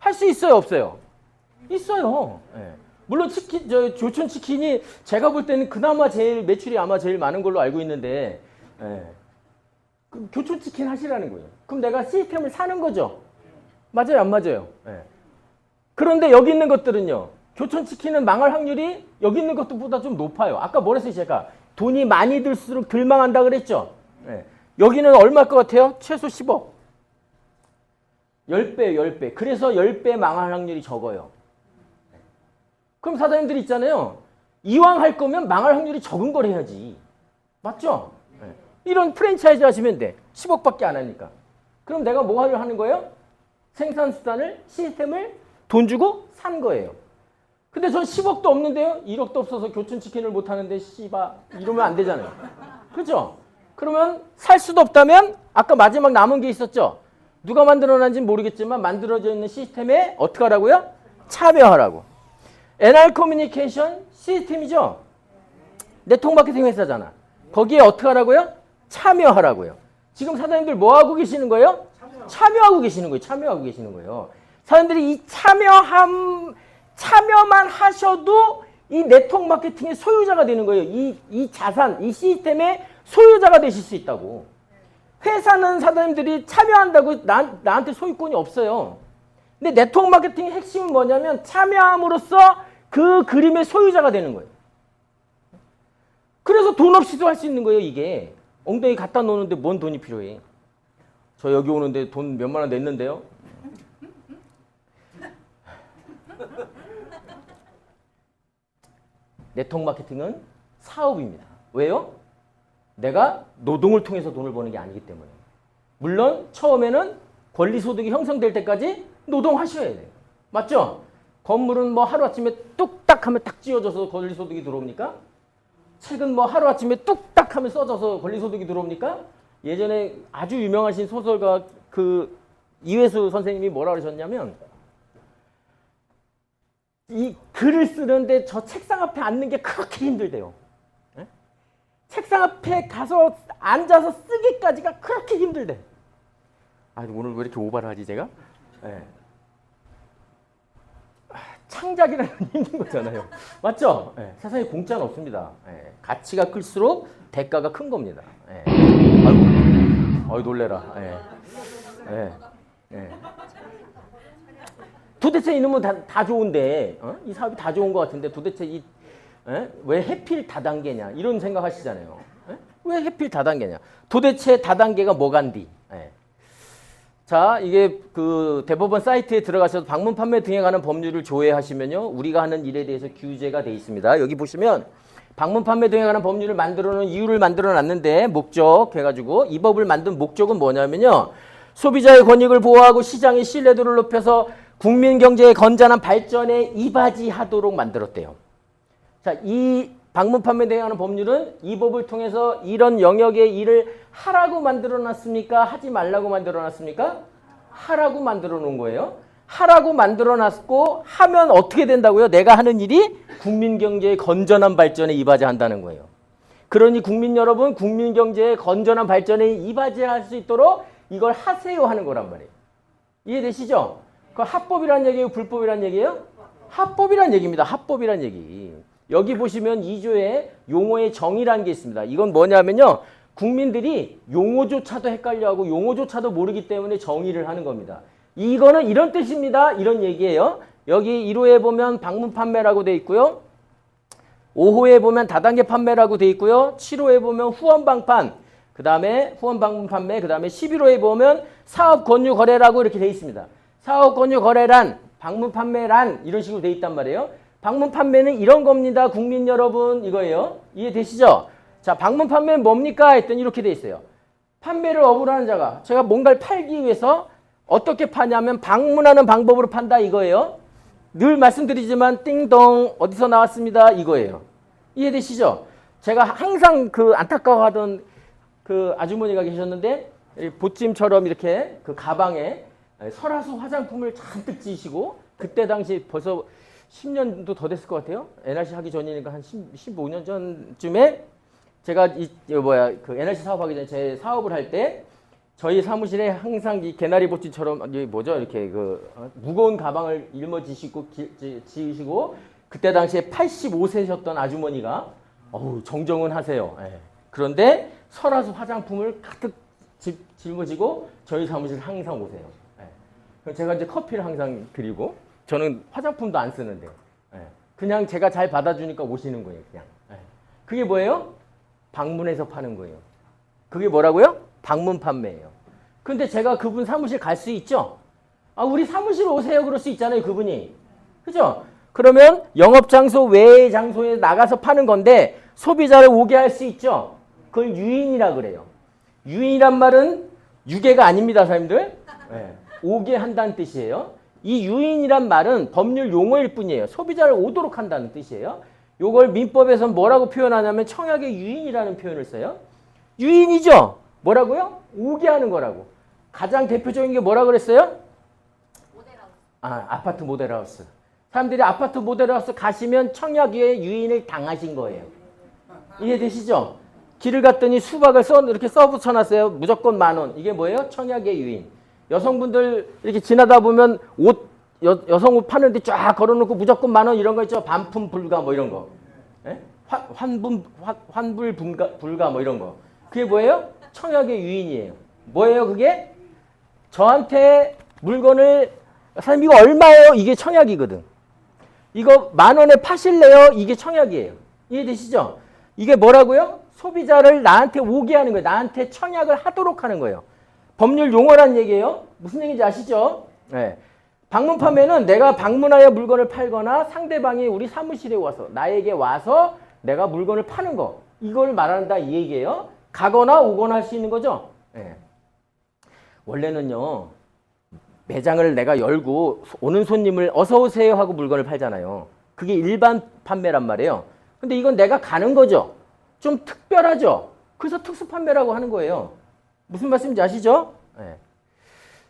할 수 있어요, 없어요? 있어요. 물론 교촌 치킨이 제가 볼 때는 그나마 매출이 아마 제일 많은 걸로 알고 있는데, 그 교촌 치킨 하시라는 거예요. 그럼 내가 시스템을 사는 거죠. 맞아요, 안 맞아요? 그런데 여기 있는 것들은요. 교촌 치킨은 망할 확률이 여기 있는 것보다 좀 높아요. 아까 뭐랬어요, 제가? 돈이 많이 들수록 덜 망한다 그랬죠? 여기는 얼마일 것 같아요? 최소 10억. 10배예요, 10배. 그래서 10배 망할 확률이 적어요. 그럼 사장님들 있잖아요. 이왕 할 거면 망할 확률이 적은 걸 해야지. 맞죠? 이런 프랜차이즈 하시면 돼. 10억밖에 안 하니까. 그럼 내가 뭐 하는 거예요? 생산수단을, 시스템을 돈 주고 산 거예요. 근데 전 10억도 없는데요? 1억도 없어서 교촌치킨을 못 하는데 씨바 이러면 안 되잖아요. 그죠? 그러면 살 수도 없다면 아까 마지막 남은 게 있었죠? 누가 만들어낸지는 모르겠지만 만들어져 있는 시스템에 어떻게 하라고요? 참여하라고. NR 커뮤니케이션 시스템이죠? 네트워크 마케팅 회사잖아. 거기에 어떻게 하라고요? 참여하라고요. 지금 사장님들 뭐 하고 계시는 거예요? 참여하고 계시는 거예요. 참여하고 계시는 거예요. 사람들이 이 참여만 하셔도 이 네트워크 마케팅의 소유자가 되는 거예요. 이 자산, 이 시스템의 소유자가 되실 수 있다고. 회사는 사장님들이 참여한다고 나한테 소유권이 없어요. 근데 네트워크 마케팅의 핵심은 뭐냐면 참여함으로써 그 그림의 소유자가 되는 거예요. 그래서 돈 없이도 할 수 있는 거예요, 이게. 엉덩이 갖다 놓는데 뭔 돈이 필요해. 저 여기 오는데 돈 몇만 원 냈는데요. 네트워크 마케팅은 사업입니다. 왜요? 내가 노동을 통해서 돈을 버는 게 아니기 때문에. 물론 처음에는 권리소득이 형성될 때까지 노동하셔야 돼요. 맞죠? 건물은 뭐 하루아침에 뚝딱 하면 딱 지어져서 권리소득이 들어옵니까? 책은 뭐 하루아침에 뚝딱 하면 써져서 권리소득이 들어옵니까? 예전에 아주 유명하신 소설가 그 이회수 선생님이 뭐라 그러셨냐면 이 글을 쓰는데 저 책상 앞에 앉는 게 그렇게 힘들대요. 네? 책상 앞에 가서 앉아서 쓰기까지가 그렇게 힘들대. 아, 오늘 왜 이렇게 오바를 하지 제가? 네. 창작이라는 건 힘든 거잖아요. 맞죠? 네. 세상에 공짜는 없습니다. 네. 가치가 클수록 대가가 큰 겁니다. 네. 아이고, 놀래라. 네. 네. 네. 도대체 이놈은 다 좋은데 이 사업이 다 좋은 것 같은데 도대체 왜 해필 다단계냐 이런 생각하시잖아요. 왜 해필 다단계냐? 도대체 다단계가 뭐간디? 자, 이게 그 대법원 사이트에 들어가셔서 방문 판매 등에 관한 법률을 조회하시면요, 우리가 하는 일에 대해서 규제가 돼 있습니다. 여기 보시면 방문 판매 등에 관한 법률을 만들어놓은 이유를 만들어놨는데 목적 해가지고 이 법을 만든 목적은 뭐냐면요, 소비자의 권익을 보호하고 시장의 신뢰도를 높여서 국민 경제의 건전한 발전에 이바지하도록 만들었대요. 자, 이 방문 판매 등에 관한 법률은 이 법을 통해서 이런 영역의 일을 하라고 만들어놨습니까? 하지 말라고 만들어놨습니까? 하라고 만들어 놓은 거예요. 하라고 만들어놨고 하면 어떻게 된다고요? 내가 하는 일이 국민 경제의 건전한 발전에 이바지한다는 거예요. 그러니 국민 여러분, 국민 경제의 건전한 발전에 이바지할 수 있도록 이걸 하세요 하는 거란 말이에요. 이해되시죠? 그 합법이란 얘기예요? 불법이란 얘기예요? 합법이란 얘기입니다. 합법이란 얘기. 여기 보시면 2조에 용어의 정의라는 게 있습니다. 이건 뭐냐면요, 국민들이 용어조차도 헷갈려하고 용어조차도 모르기 때문에 정의를 하는 겁니다. 이거는 이런 뜻입니다. 이런 얘기예요. 여기 1호에 보면 방문 판매라고 돼 있고요. 5호에 보면 다단계 판매라고 돼 있고요. 7호에 보면 후원 방판, 그 다음에 후원 방문 판매, 그 다음에 11호에 보면 사업 권유 거래라고 이렇게 돼 있습니다. 사업 권유 거래란, 방문 판매란 이런 식으로 돼 있단 말이에요. 방문 판매는 이런 겁니다. 국민 여러분, 이거예요. 이해되시죠? 자, 방문 판매는 뭡니까? 했더니 이렇게 돼 있어요. 판매를 업으로 하는 자가 제가 뭔가를 팔기 위해서 어떻게 파냐면 방문하는 방법으로 판다 이거예요. 늘 말씀드리지만 띵동 어디서 나왔습니다 이거예요. 이해되시죠? 제가 항상 그 안타까워하던 그 아주머니가 계셨는데 보찜처럼 이렇게 그 가방에 설화수 화장품을 잔뜩 지시고, 그때 당시 벌써 10년도 더 됐을 것 같아요. NRC 하기 전이니까 한 15년 전쯤에 제가 그 NRC 사업하기 전에 제 사업을 할 때 저희 사무실에 항상 이 개나리 보찜처럼 이렇게 그 무거운 가방을 일머지시고 지으시고, 그때 당시에 85세셨던 아주머니가 정정은 하세요. 예. 그런데 설화수 화장품을 가득 짊어지고 저희 사무실 항상 오세요. 예. 그럼 제가 이제 커피를 항상 드리고, 저는 화장품도 안 쓰는데 그냥 제가 잘 받아주니까 오시는 거예요. 그냥. 그게 뭐예요? 방문해서 파는 거예요. 그게 뭐라고요? 방문 판매예요. 근데 제가 그분 사무실 갈 수 있죠? 우리 사무실 오세요 그럴 수 있잖아요, 그분이. 그죠? 그러면 영업장소 외의 장소에 나가서 파는 건데 소비자를 오게 할 수 있죠? 그걸 유인이라 그래요. 유인이란 말은 유괴가 아닙니다, 사람들. 오게 한다는 뜻이에요. 이 유인이란 말은 법률 용어일 뿐이에요. 소비자를 오도록 한다는 뜻이에요. 요걸 민법에서 뭐라고 표현하냐면 청약의 유인이라는 표현을 써요. 유인이죠. 뭐라고요? 오게 하는 거라고. 가장 대표적인 게 뭐라 그랬어요? 모델하우스. 아파트 모델하우스. 사람들이 아파트 모델하우스 가시면 청약의 유인을 당하신 거예요. 이해되시죠? 길을 갔더니 수박을 이렇게 써붙여놨어요. 무조건 10,000원. 이게 뭐예요? 청약의 유인. 여성분들 이렇게 지나다 보면 여성 옷 파는데 쫙 걸어놓고 무조건 10,000원 이런 거 있죠. 반품 불가 뭐 이런 거. 예? 환불 불가 뭐 이런 거. 그게 뭐예요? 청약의 유인이에요. 뭐예요 그게? 저한테 물건을 사장님 이거 얼마예요? 이게 청약이거든. 이거 10,000원에 파실래요? 이게 청약이에요. 이해되시죠? 이게 뭐라고요? 소비자를 나한테 오게 하는 거예요. 나한테 청약을 하도록 하는 거예요. 법률 용어란 얘기예요. 무슨 얘기인지 아시죠? 네. 방문 판매는 내가 방문하여 물건을 팔거나 상대방이 우리 사무실에 와서 나에게 와서 내가 물건을 파는 거. 이걸 말한다 이 얘기예요. 가거나 오거나 할 수 있는 거죠. 네. 원래는요. 매장을 내가 열고 오는 손님을 어서 오세요 하고 물건을 팔잖아요. 그게 일반 판매란 말이에요. 근데 이건 내가 가는 거죠. 좀 특별하죠. 그래서 특수 판매라고 하는 거예요. 무슨 말씀인지 아시죠? 네.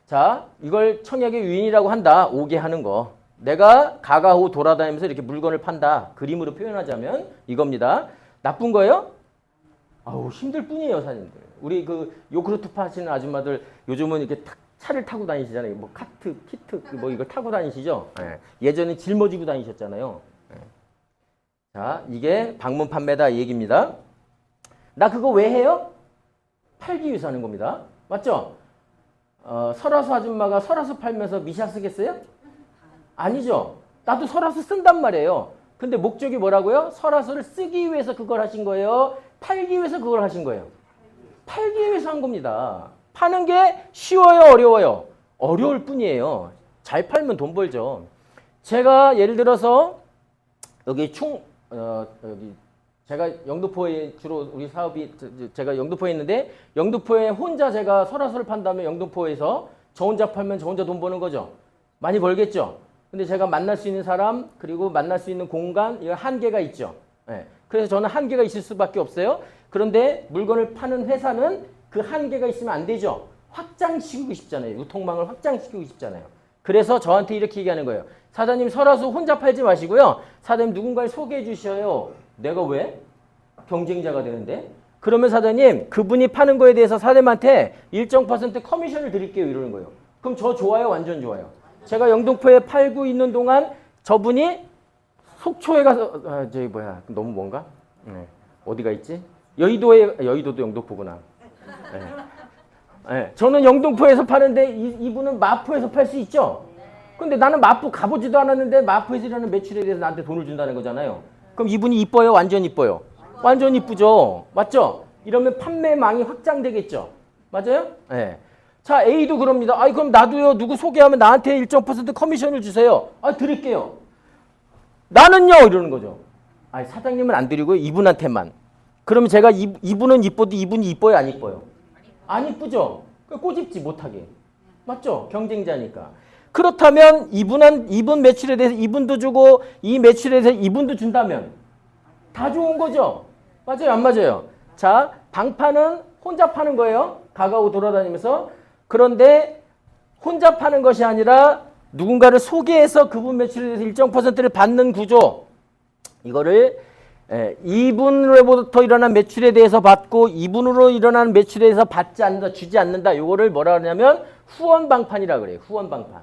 자, 이걸 청약의 유인이라고 한다. 오게 하는 거. 내가 가가호 돌아다니면서 이렇게 물건을 판다. 그림으로 표현하자면 이겁니다. 나쁜 거예요? 아우, 힘들 뿐이에요, 사장님들. 우리 그 요구르트 파시는 아줌마들 요즘은 이렇게 차를 타고 다니시잖아요. 뭐 카트, 키트, 뭐 이거 타고 다니시죠? 네. 예전에 짊어지고 다니셨잖아요. 네. 자, 이게 방문 판매다 이 얘기입니다. 나 그거 왜 해요? 팔기 위해서 하는 겁니다. 맞죠? 설화수 아줌마가 설화수 팔면서 미샤 쓰겠어요? 아니죠. 나도 설화수 쓴단 말이에요. 근데 목적이 뭐라고요? 설화수를 쓰기 위해서 그걸 하신 거예요? 팔기 위해서 그걸 하신 거예요? 팔기 위해서 한 겁니다. 파는 게 쉬워요? 어려워요? 어려울 뿐이에요. 잘 팔면 돈 벌죠. 제가 예를 들어서 여기 제가 영등포에 주로 우리 사업이 제가 영등포에 있는데 영등포에 혼자 제가 설화수를 판다면 영등포에서 저 혼자 팔면 저 혼자 돈 버는 거죠. 많이 벌겠죠. 근데 제가 만날 수 있는 사람 그리고 만날 수 있는 공간 이거 한계가 있죠. 네. 그래서 저는 한계가 있을 수밖에 없어요. 그런데 물건을 파는 회사는 그 한계가 있으면 안 되죠. 확장시키고 싶잖아요. 유통망을 확장시키고 싶잖아요. 그래서 저한테 이렇게 얘기하는 거예요. 사장님 설화수 혼자 팔지 마시고요. 사장님 누군가를 소개해 주셔요. 내가 왜? 경쟁자가 되는데. 그러면 사장님 그분이 파는 거에 대해서 사장님한테 일정 % 커미션을 드릴게요. 이러는 거예요. 그럼 저 좋아요? 완전 좋아요. 제가 영등포에 팔고 있는 동안 저분이 속초에 가서 저기 뭐야 너무 뭔가? 네. 어디가 있지? 여의도도 영등포구나. 네. 네. 저는 영등포에서 파는데 이분은 마포에서 팔 수 있죠? 근데 나는 마포 가보지도 않았는데 마포에서 일하는 매출에 대해서 나한테 돈을 준다는 거잖아요. 그럼 이분이 이뻐요? 완전 이뻐요? 완전 이쁘죠? 맞죠? 이러면 판매망이 확장되겠죠? 맞아요? 네. 자, A도 그럽니다. 아이, 그럼 나도요, 누구 소개하면 나한테 일정 % 커미션을 주세요. 아, 드릴게요. 나는요? 이러는 거죠. 아, 사장님은 안 드리고요, 이분한테만. 그러면 제가 이분은 이뻐도 이분이 이뻐요? 안 이뻐요? 안 이쁘죠? 꼬집지 못하게. 맞죠? 경쟁자니까. 그렇다면 이분 매출에 대해서 이분도 주고 이 매출에 대해서 이분도 준다면 다 좋은 거죠? 맞아요? 안 맞아요? 자, 방파는 혼자 파는 거예요. 가가오 돌아다니면서. 그런데 혼자 파는 것이 아니라 누군가를 소개해서 그분 매출에 대해서 일정 %를 받는 구조. 이거를 이분으로부터 일어난 매출에 대해서 받고 이분으로 일어난 매출에 대해서 받지 않는다, 주지 않는다. 이거를 뭐라 하냐면 후원방판이라고 그래요. 후원방판.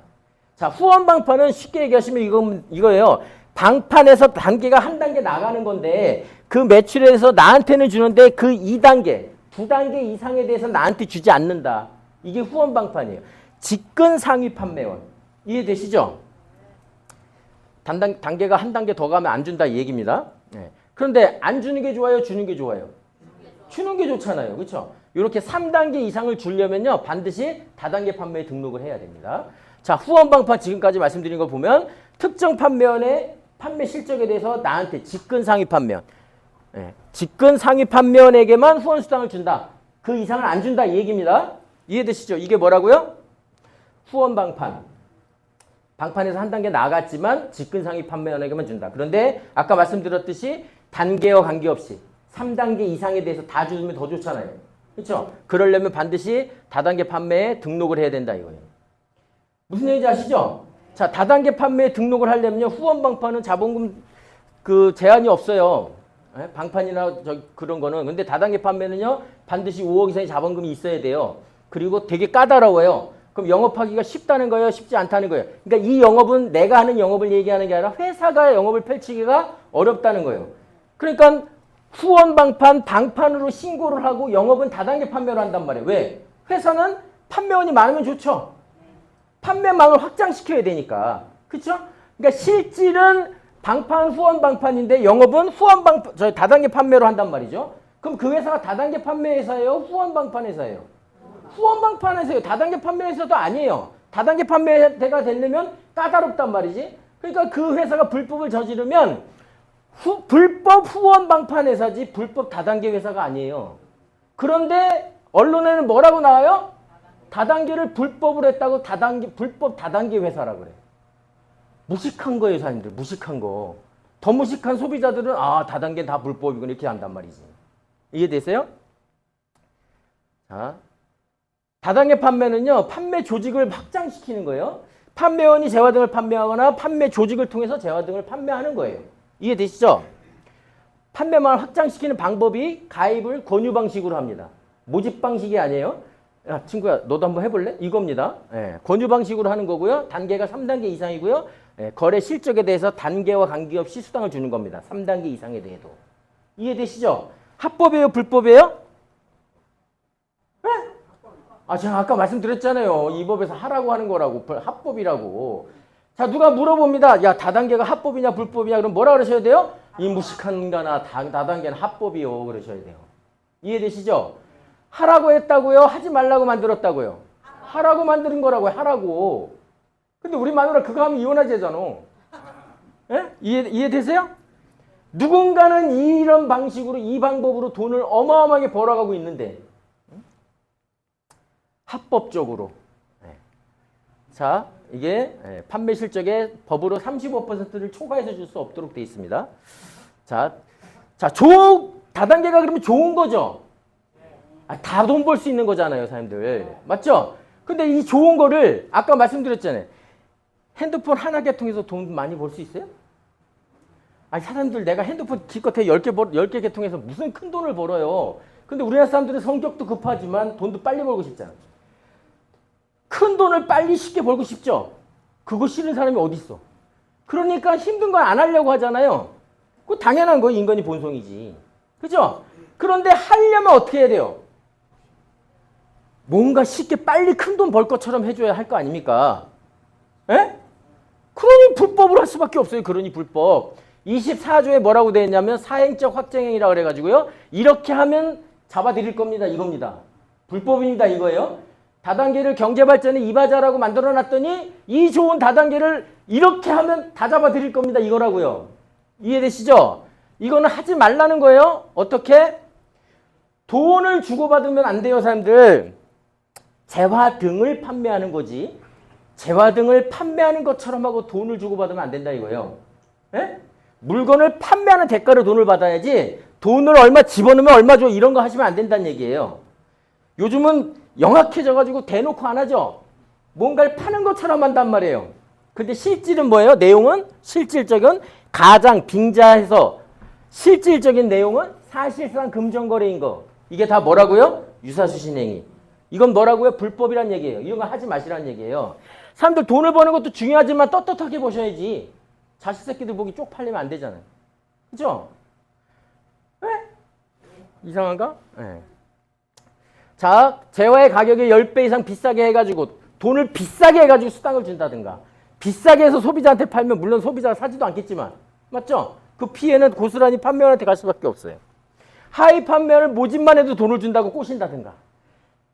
자, 후원방판은 쉽게 얘기하시면 이거예요. 방판에서 단계가 한 단계 나가는 건데 그 매출에 대해서 나한테는 주는데 그 2단계, 2단계 이상에 대해서 나한테 주지 않는다. 이게 후원방판이에요. 직근 상위 판매원. 이해되시죠? 단계가 한 단계 더 가면 안 준다 이 얘기입니다. 네. 그런데 안 주는 게 좋아요? 주는 게 좋아요? 주는 게 좋잖아요. 그렇죠? 이렇게 3단계 이상을 주려면요. 반드시 다단계 판매에 등록을 해야 됩니다. 자, 후원방판 지금까지 말씀드린 거 보면 특정 판매원의 판매 실적에 대해서 나한테 직근 상위 판매원. 네. 직근 상위 판매원에게만 후원수당을 준다. 그 이상을 안 준다 이 얘기입니다. 이해되시죠? 이게 뭐라고요? 후원방판. 방판에서 한 단계 나아갔지만 직근상위 판매원에게만 준다. 그런데 아까 말씀드렸듯이 단계와 관계없이 3단계 이상에 대해서 다 주면 더 좋잖아요. 그렇죠? 그러려면 반드시 다단계 판매에 등록을 해야 된다 이거예요. 무슨 얘기인지 아시죠? 자, 다단계 판매에 등록을 하려면요. 후원 방판은 자본금 그 제한이 없어요. 방판이나 그런 거는. 근데 다단계 판매는요. 반드시 5억 이상의 자본금이 있어야 돼요. 그리고 되게 까다로워요. 그럼 영업하기가 쉽다는 거예요? 쉽지 않다는 거예요? 그러니까 이 영업은 내가 하는 영업을 얘기하는 게 아니라 회사가 영업을 펼치기가 어렵다는 거예요. 그러니까 후원 방판, 방판으로 신고를 하고 영업은 다단계 판매로 한단 말이에요. 왜? 회사는 판매원이 많으면 좋죠. 판매망을 확장시켜야 되니까. 그렇죠? 그러니까 실질은 방판, 후원 방판인데 영업은 후원 방판, 다단계 판매로 한단 말이죠. 그럼 그 회사가 다단계 판매 회사예요? 후원 방판 회사예요? 후원 방판 회사예요. 다단계 판매 회사도 아니에요. 다단계 판매가 되려면 까다롭단 말이지. 그러니까 그 회사가 불법을 저지르면 불법 후원 방판 회사지 불법 다단계 회사가 아니에요. 그런데 언론에는 뭐라고 나와요? 다단계를 불법으로 했다고 불법 다단계 회사라고 그래. 무식한 거예요, 사람들. 무식한 거. 더 무식한 소비자들은 다단계는 다 불법이고 이렇게 한단 말이지. 이해되세요? 자, 다단계 판매는요. 판매 조직을 확장시키는 거예요. 판매원이 재화 등을 판매하거나 판매 조직을 통해서 재화 등을 판매하는 거예요. 이해되시죠? 판매망을 확장시키는 방법이 가입을 권유 방식으로 합니다. 모집 방식이 아니에요. 야, 친구야, 너도 한번 해볼래? 이겁니다. 권유 방식으로 하는 거고요. 단계가 3단계 이상이고요. 거래 실적에 대해서 단계와 관계없이 수당을 주는 겁니다. 3단계 이상에 대해도. 이해되시죠? 합법이에요? 불법이에요? 제가 아까 말씀드렸잖아요. 이 법에서 하라고 하는 거라고. 합법이라고. 자, 누가 물어봅니다. 야, 다단계가 합법이냐 불법이냐? 그럼 뭐라 그러셔야 돼요? 이 무식한 인간아, 다단계는 합법이요. 그러셔야 돼요. 이해되시죠? 하라고 했다고요? 하지 말라고 만들었다고요? 하라고 만드는 거라고요. 하라고. 근데 우리 마누라 그거 하면 이혼하자잖아. 이해되세요? 누군가는 이런 방식으로 이 방법으로 돈을 어마어마하게 벌어가고 있는데 합법적으로. 자, 이게 판매 실적에 법으로 35%를 초과해서 줄 수 없도록 되어 있습니다. 자, 다단계가 그러면 좋은 거죠? 다 돈 벌 수 있는 거잖아요, 사람들. 맞죠? 근데 이 좋은 거를 아까 말씀드렸잖아요. 핸드폰 하나 개통해서 돈 많이 벌 수 있어요? 사람들 내가 핸드폰 기껏해 10개 개통해서 무슨 큰 돈을 벌어요. 근데 우리나라 사람들은 성격도 급하지만 돈도 빨리 벌고 싶잖아. 큰 돈을 빨리 쉽게 벌고 싶죠? 그거 싫은 사람이 어디 있어? 그러니까 힘든 걸 안 하려고 하잖아요. 그거 당연한 거예요. 인간이 본성이지. 그죠? 그런데 하려면 어떻게 해야 돼요? 뭔가 쉽게 빨리 큰 돈 벌 것처럼 해줘야 할 거 아닙니까? 그러니 불법으로 할 수밖에 없어요. 그러니 불법. 24조에 뭐라고 되어 있냐면 사행적 확정행위라 그래가지고요. 이렇게 하면 잡아드릴 겁니다. 이겁니다. 불법입니다. 이거예요. 다단계를 경제발전에 이바자라고 만들어놨더니 이 좋은 다단계를 이렇게 하면 다 잡아드릴 겁니다. 이거라고요. 이해되시죠? 이거는 하지 말라는 거예요. 어떻게? 돈을 주고받으면 안 돼요, 사람들. 재화 등을 판매하는 거지. 재화 등을 판매하는 것처럼 하고 돈을 주고받으면 안 된다 이거예요. 물건을 판매하는 대가로 돈을 받아야지 돈을 얼마 집어넣으면 얼마 줘 이런 거 하시면 안 된다는 얘기예요. 요즘은 영악해져가지고 대놓고 안 하죠. 뭔가를 파는 것처럼 한단 말이에요. 근데 실질은 뭐예요? 내용은 실질적인 가장 빙자해서 실질적인 내용은 사실상 금전거래인 거. 이게 다 뭐라고요? 유사수신행위. 이건 뭐라고요? 불법이란 얘기예요. 이런 거 하지 마시라는 얘기예요. 사람들 돈을 버는 것도 중요하지만 떳떳하게 보셔야지. 자식 새끼들 보기 쪽팔리면 안 되잖아요. 그죠? 이상한가? 자, 재화의 가격이 10배 이상 비싸게 해가지고 돈을 비싸게 해가지고 수당을 준다든가 비싸게 해서 소비자한테 팔면 물론 소비자가 사지도 않겠지만 맞죠? 그 피해는 고스란히 판매원한테 갈 수밖에 없어요. 하위 판매를 모집만 해도 돈을 준다고 꼬신다든가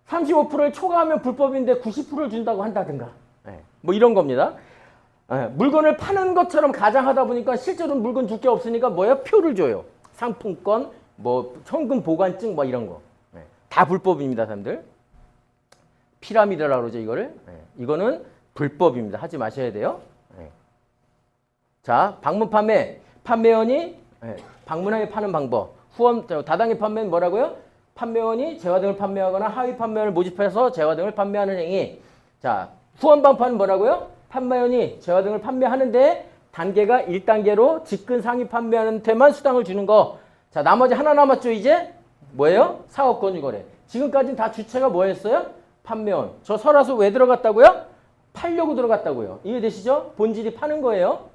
35%를 초과하면 불법인데 90%를 준다고 한다든가 뭐 이런 겁니다. 물건을 파는 것처럼 가장하다 보니까 실제로 물건 줄 게 없으니까 뭐예요? 표를 줘요. 상품권, 뭐 현금 보관증 뭐 이런 거. 다 불법입니다, 사람들. 피라미드라고 그러죠, 이거를. 이거는 불법입니다. 하지 마셔야 돼요. 네. 자, 방문 판매. 판매원이 방문하게 파는 방법. 후원 다당의 판매는 뭐라고요? 판매원이 재화 등을 판매하거나 하위 판매원을 모집해서 재화 등을 판매하는 행위. 자, 후원 방판은 뭐라고요? 판매원이 재화 등을 판매하는데 단계가 1단계로 직근 상위 판매하는 데만 수당을 주는 거. 자, 나머지 하나 남았죠, 이제? 뭐예요? 사업 권유 거래. 지금까지는 다 주체가 뭐였어요? 판매원. 저 설화수 왜 들어갔다고요? 팔려고 들어갔다고요. 이해되시죠? 본질이 파는 거예요.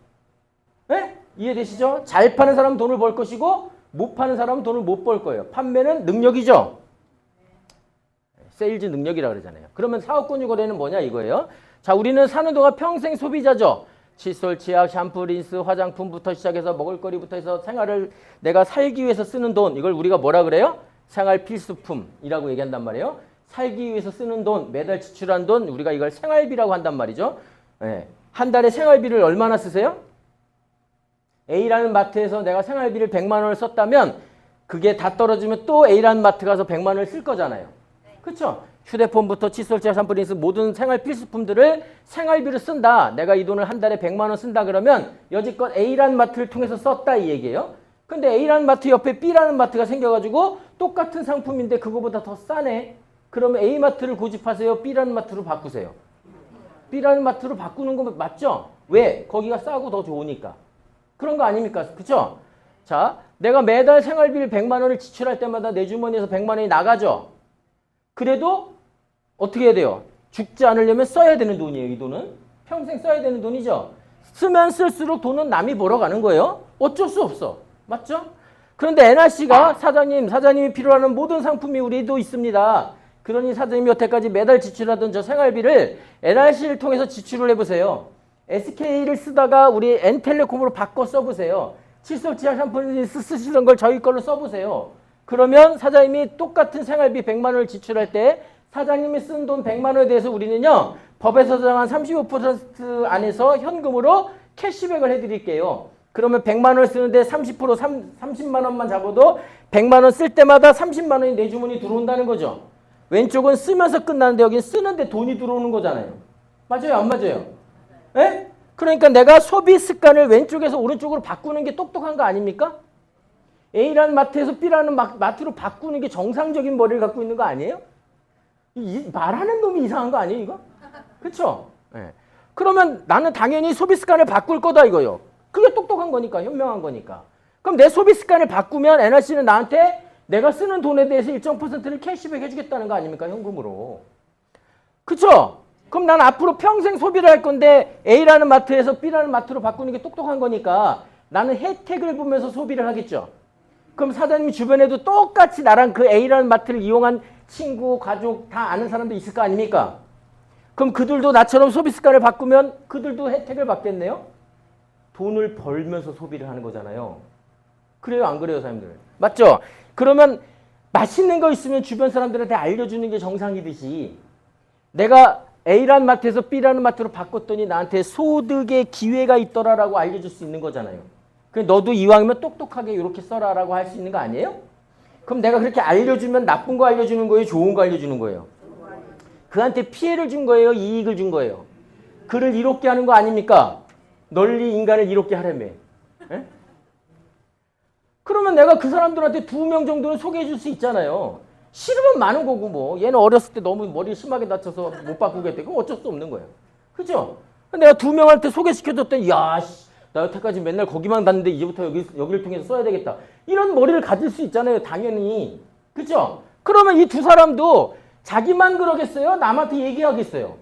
네? 이해되시죠? 잘 파는 사람은 돈을 벌 것이고 못 파는 사람은 돈을 못 벌 거예요. 판매는 능력이죠. 세일즈 능력이라고 그러잖아요. 그러면 사업 권유 거래는 뭐냐 이거예요. 자, 우리는 사는 동안 평생 소비자죠. 칫솔, 치약, 샴푸, 린스, 화장품부터 시작해서 먹을거리부터 해서 생활을 내가 살기 위해서 쓰는 돈, 이걸 우리가 뭐라 그래요? 생활 필수품이라고 얘기한단 말이에요. 살기 위해서 쓰는 돈, 매달 지출한 돈, 우리가 이걸 생활비라고 한단 말이죠. 네. 한 달에 생활비를 얼마나 쓰세요? A라는 마트에서 내가 생활비를 100만 원을 썼다면 그게 다 떨어지면 또 A라는 마트 가서 100만 원을 쓸 거잖아요. 그렇죠? 휴대폰부터 칫솔, 치약, 샴푸, 린스 모든 생활 필수품들을 생활비로 쓴다. 내가 이 돈을 한 달에 100만 원 쓴다 그러면 여지껏 A라는 마트를 통해서 썼다 이 얘기예요. 근데 A라는 마트 옆에 B라는 마트가 생겨가지고 똑같은 상품인데 그거보다 더 싸네. 그러면 A 마트를 고집하세요? B라는 마트로 바꾸세요? B라는 마트로 바꾸는 거 맞죠? 왜? 거기가 싸고 더 좋으니까. 그런 거 아닙니까? 그쵸? 자, 내가 매달 생활비를 100만 원을 지출할 때마다 내 주머니에서 100만 원이 나가죠? 그래도 어떻게 해야 돼요? 죽지 않으려면 써야 되는 돈이에요, 이 돈은. 평생 써야 되는 돈이죠? 쓰면 쓸수록 돈은 남이 벌어가는 거예요? 어쩔 수 없어. 맞죠? 그런데 NRC가 사장님이 필요로 모든 상품이 우리도 있습니다. 그러니 사장님이 여태까지 매달 지출하던 저 생활비를 NRC를 통해서 지출을 해보세요. SK를 쓰다가 우리 N텔레콤으로 바꿔 써보세요. 칫솔, 치약, 샴푸, 린스 쓰시던 걸 저희 걸로 써보세요. 그러면 사장님이 똑같은 생활비 100만 원을 지출할 때 사장님이 쓴 돈 100만 원에 대해서 우리는요. 법에서 정한 35% 안에서 현금으로 캐시백을 해드릴게요. 그러면 100만 원을 쓰는데 30% 30만 원만 잡아도 100만 원 쓸 때마다 30만 원이 내 주머니 들어온다는 거죠. 왼쪽은 쓰면서 끝나는데 여기는 쓰는데 돈이 들어오는 거잖아요. 맞아요? 안 맞아요? 예? 그러니까 내가 소비 습관을 왼쪽에서 오른쪽으로 바꾸는 게 똑똑한 거 아닙니까? A라는 마트에서 B라는 마트로 바꾸는 게 정상적인 머리를 갖고 있는 거 아니에요? 말하는 놈이 이상한 거 아니에요, 이거? 그렇죠? 예. 그러면 나는 당연히 소비 습관을 바꿀 거다 이거요. 그게 똑똑한 거니까, 현명한 거니까. 그럼 내 소비 습관을 바꾸면 NRC는 나한테 내가 쓰는 돈에 대해서 일정 퍼센트를 캐시백 해주겠다는 거 아닙니까, 현금으로. 그렇죠? 그럼 난 앞으로 평생 소비를 할 건데 A라는 마트에서 B라는 마트로 바꾸는 게 똑똑한 거니까 나는 혜택을 보면서 소비를 하겠죠. 그럼 사장님 주변에도 똑같이 나랑 그 A라는 마트를 이용한 친구, 가족 다 아는 사람도 있을 거 아닙니까? 그럼 그들도 나처럼 소비 습관을 바꾸면 그들도 혜택을 받겠네요? 돈을 벌면서 소비를 하는 거잖아요. 그래요, 안 그래요, 사람들? 맞죠? 그러면 맛있는 거 있으면 주변 사람들한테 알려주는 게 정상이듯이 내가 A라는 마트에서 B라는 마트로 바꿨더니 나한테 소득의 기회가 있더라라고 알려줄 수 있는 거잖아요. 그럼 너도 이왕이면 똑똑하게 이렇게 써라라고 할 수 있는 거 아니에요? 그럼 내가 그렇게 알려주면 나쁜 거 알려주는 거예요? 좋은 거 알려주는 거예요? 그한테 피해를 준 거예요? 이익을 준 거예요? 그를 이롭게 하는 거 아닙니까? 널리 인간을 이롭게 하려면. 에? 그러면 내가 그 사람들한테 2명 정도는 소개해 줄 수 있잖아요. 싫으면 많은 거고 뭐. 얘는 어렸을 때 너무 머리 심하게 다쳐서 못 바꾸겠대. 그거 어쩔 수 없는 거예요. 그죠? 내가 2명한테 소개시켜줬더니 야, 나 여태까지 맨날 거기만 갔는데 이제부터 여기를 통해서 써야 되겠다. 이런 머리를 가질 수 있잖아요. 당연히. 그죠? 그러면 이 두 사람도 자기만 그러겠어요? 남한테 얘기하겠어요?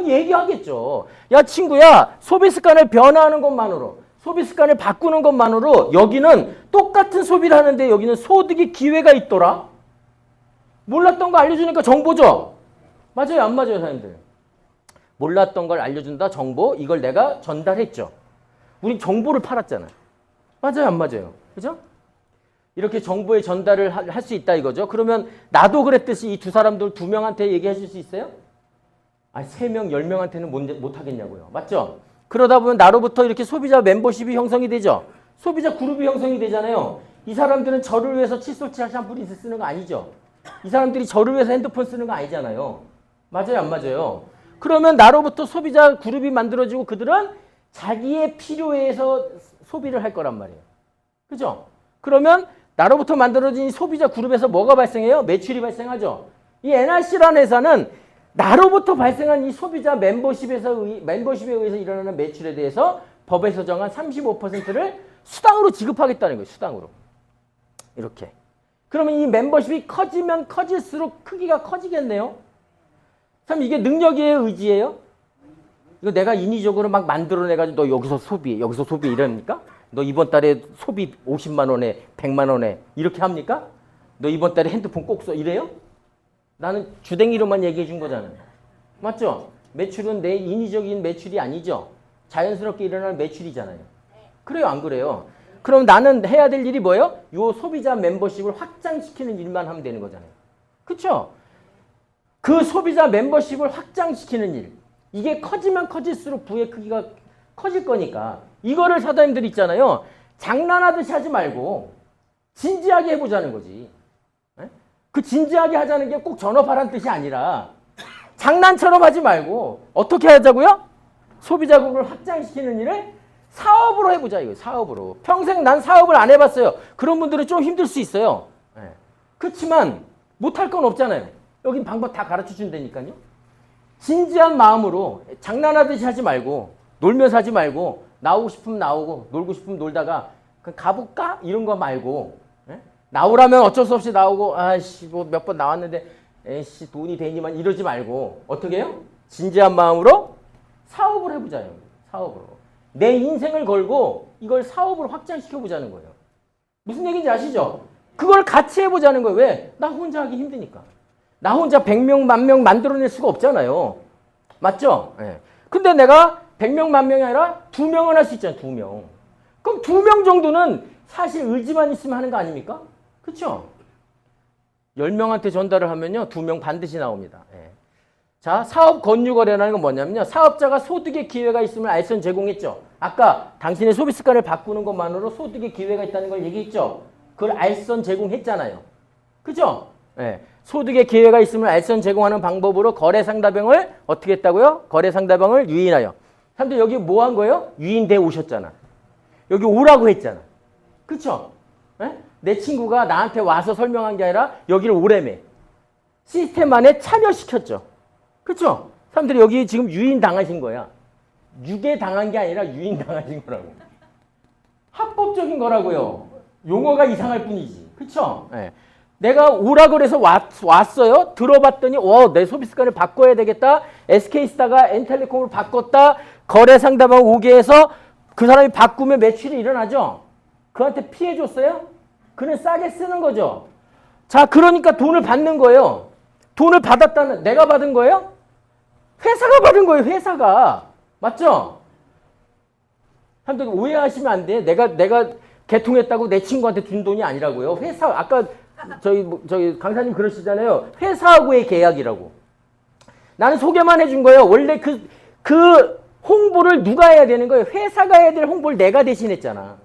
얘기하겠죠. 야, 친구야, 소비 습관을 변화하는 것만으로, 소비 습관을 바꾸는 것만으로 여기는 똑같은 소비를 하는데 여기는 소득의 기회가 있더라? 몰랐던 거 알려주니까 정보죠? 맞아요? 안 맞아요, 사람들? 몰랐던 걸 알려준다, 정보. 이걸 내가 전달했죠. 우리 정보를 팔았잖아요. 맞아요? 안 맞아요? 그죠? 이렇게 정보의 전달을 할 수 있다 이거죠. 그러면 나도 그랬듯이 이 두 사람들 2명한테 얘기해 줄 수 있어요? 3명, 10명한테는 못 하겠냐고요. 맞죠? 그러다 보면 나로부터 이렇게 소비자 멤버십이 형성이 되죠. 소비자 그룹이 형성이 되잖아요. 이 사람들은 저를 위해서 칫솔, 치약, 샴푸, 린스 쓰는 거 아니죠. 이 사람들이 저를 위해서 핸드폰 쓰는 거 아니잖아요. 맞아요? 안 맞아요? 그러면 나로부터 소비자 그룹이 만들어지고 그들은 자기의 필요에 의해서 소비를 할 거란 말이에요. 그죠? 그러면 나로부터 만들어진 소비자 그룹에서 뭐가 발생해요? 매출이 발생하죠. 이 NRC라는 회사는 나로부터 발생한 이 소비자 멤버십에 의해서 일어나는 매출에 대해서 법에서 정한 35%를 수당으로 지급하겠다는 거예요. 수당으로. 이렇게. 그러면 이 멤버십이 커지면 커질수록 크기가 커지겠네요. 참 이게 능력의 의지예요. 이거 내가 인위적으로 막 만들어내가지고 너 여기서 소비 이럽니까? 너 이번 달에 소비 50만 원에 100만 원에 이렇게 합니까? 너 이번 달에 핸드폰 꼭 써 이래요? 나는 주댕이로만 얘기해 준 거잖아요. 맞죠? 매출은 내 인위적인 매출이 아니죠. 자연스럽게 일어나는 매출이잖아요. 그래요, 안 그래요? 그럼 나는 해야 될 일이 뭐예요? 요 소비자 멤버십을 확장시키는 일만 하면 되는 거잖아요. 그렇죠? 그 소비자 멤버십을 확장시키는 일. 이게 커지면 커질수록 부의 크기가 커질 거니까 이거를 사장님들 있잖아요. 장난하듯이 하지 말고 진지하게 해보자는 거지. 그 진지하게 하자는 게 꼭 전업하라는 뜻이 아니라 장난처럼 하지 말고 어떻게 하자고요? 소비자 그룹을 확장시키는 일을 사업으로 해보자 이거예요. 사업으로. 평생 난 사업을 안 해봤어요. 그런 분들은 좀 힘들 수 있어요. 그렇지만 못할 건 없잖아요. 여긴 방법 다 가르쳐 준다니까요. 진지한 마음으로 장난하듯이 하지 말고 놀면서 하지 말고 나오고 싶으면 나오고 놀고 싶으면 놀다가 가볼까? 이런 거 말고 나오라면 어쩔 수 없이 나오고 아씨 뭐 몇 번 나왔는데 에이씨 돈이 되니만 이러지 말고 어떻게 해요? 진지한 마음으로 사업을 해보자요. 사업으로. 내 인생을 걸고 이걸 사업으로 확장시켜보자는 거예요. 무슨 얘기인지 아시죠? 그걸 같이 해보자는 거예요. 왜? 나 혼자 하기 힘드니까. 나 혼자 100명, 10,000명 만들어낼 수가 없잖아요. 맞죠? 네. 근데 내가 100명, 10,000명이 아니라 2명은 할 수 있잖아요. 2명. 그럼 2명 정도는 사실 의지만 있으면 하는 거 아닙니까? 그렇죠? 10명한테 전달을 하면요. 2명 반드시 나옵니다. 네. 자, 사업 권유거래라는 건 뭐냐면요. 사업자가 소득의 기회가 있음을 알선 제공했죠. 아까 당신의 소비 습관을 바꾸는 것만으로 소득의 기회가 있다는 걸 얘기했죠. 그걸 알선 제공했잖아요. 그죠? 네. 소득의 기회가 있음을 알선 제공하는 방법으로 거래상대방을 어떻게 했다고요? 거래상대방을 유인하여. 사람들 여기 뭐 한 거예요? 유인돼 오셨잖아. 여기 오라고 했잖아. 그쵸? 네? 내 친구가 나한테 와서 설명한 게 아니라 여기를 오래매. 시스템 안에 참여시켰죠. 그쵸? 사람들이 여기 지금 유인당하신 거야. 유괴당한 게 아니라 유인당하신 거라고. 합법적인 거라고요. 용어가 이상할 뿐이지. 그쵸? 네. 내가 오라 그래서 왔어요. 들어봤더니 내 소비 습관을 바꿔야 되겠다. SK스타가 N텔레콤을 바꿨다. 거래 상대방 오게 해서 그 사람이 바꾸면 매출이 일어나죠. 그한테 피해 줬어요? 그는 싸게 쓰는 거죠. 자, 그러니까 돈을 받는 거예요. 돈을 받았다는 내가 받은 거예요? 회사가 받은 거예요. 회사가. 맞죠? 사람들 오해하시면 안 돼. 내가 개통했다고 내 친구한테 준 돈이 아니라고요. 회사 아까 저희 강사님 그러시잖아요. 회사하고의 계약이라고. 나는 소개만 해준 거예요. 원래 그 홍보를 누가 해야 되는 거예요? 회사가 해야 될 홍보를 내가 대신했잖아.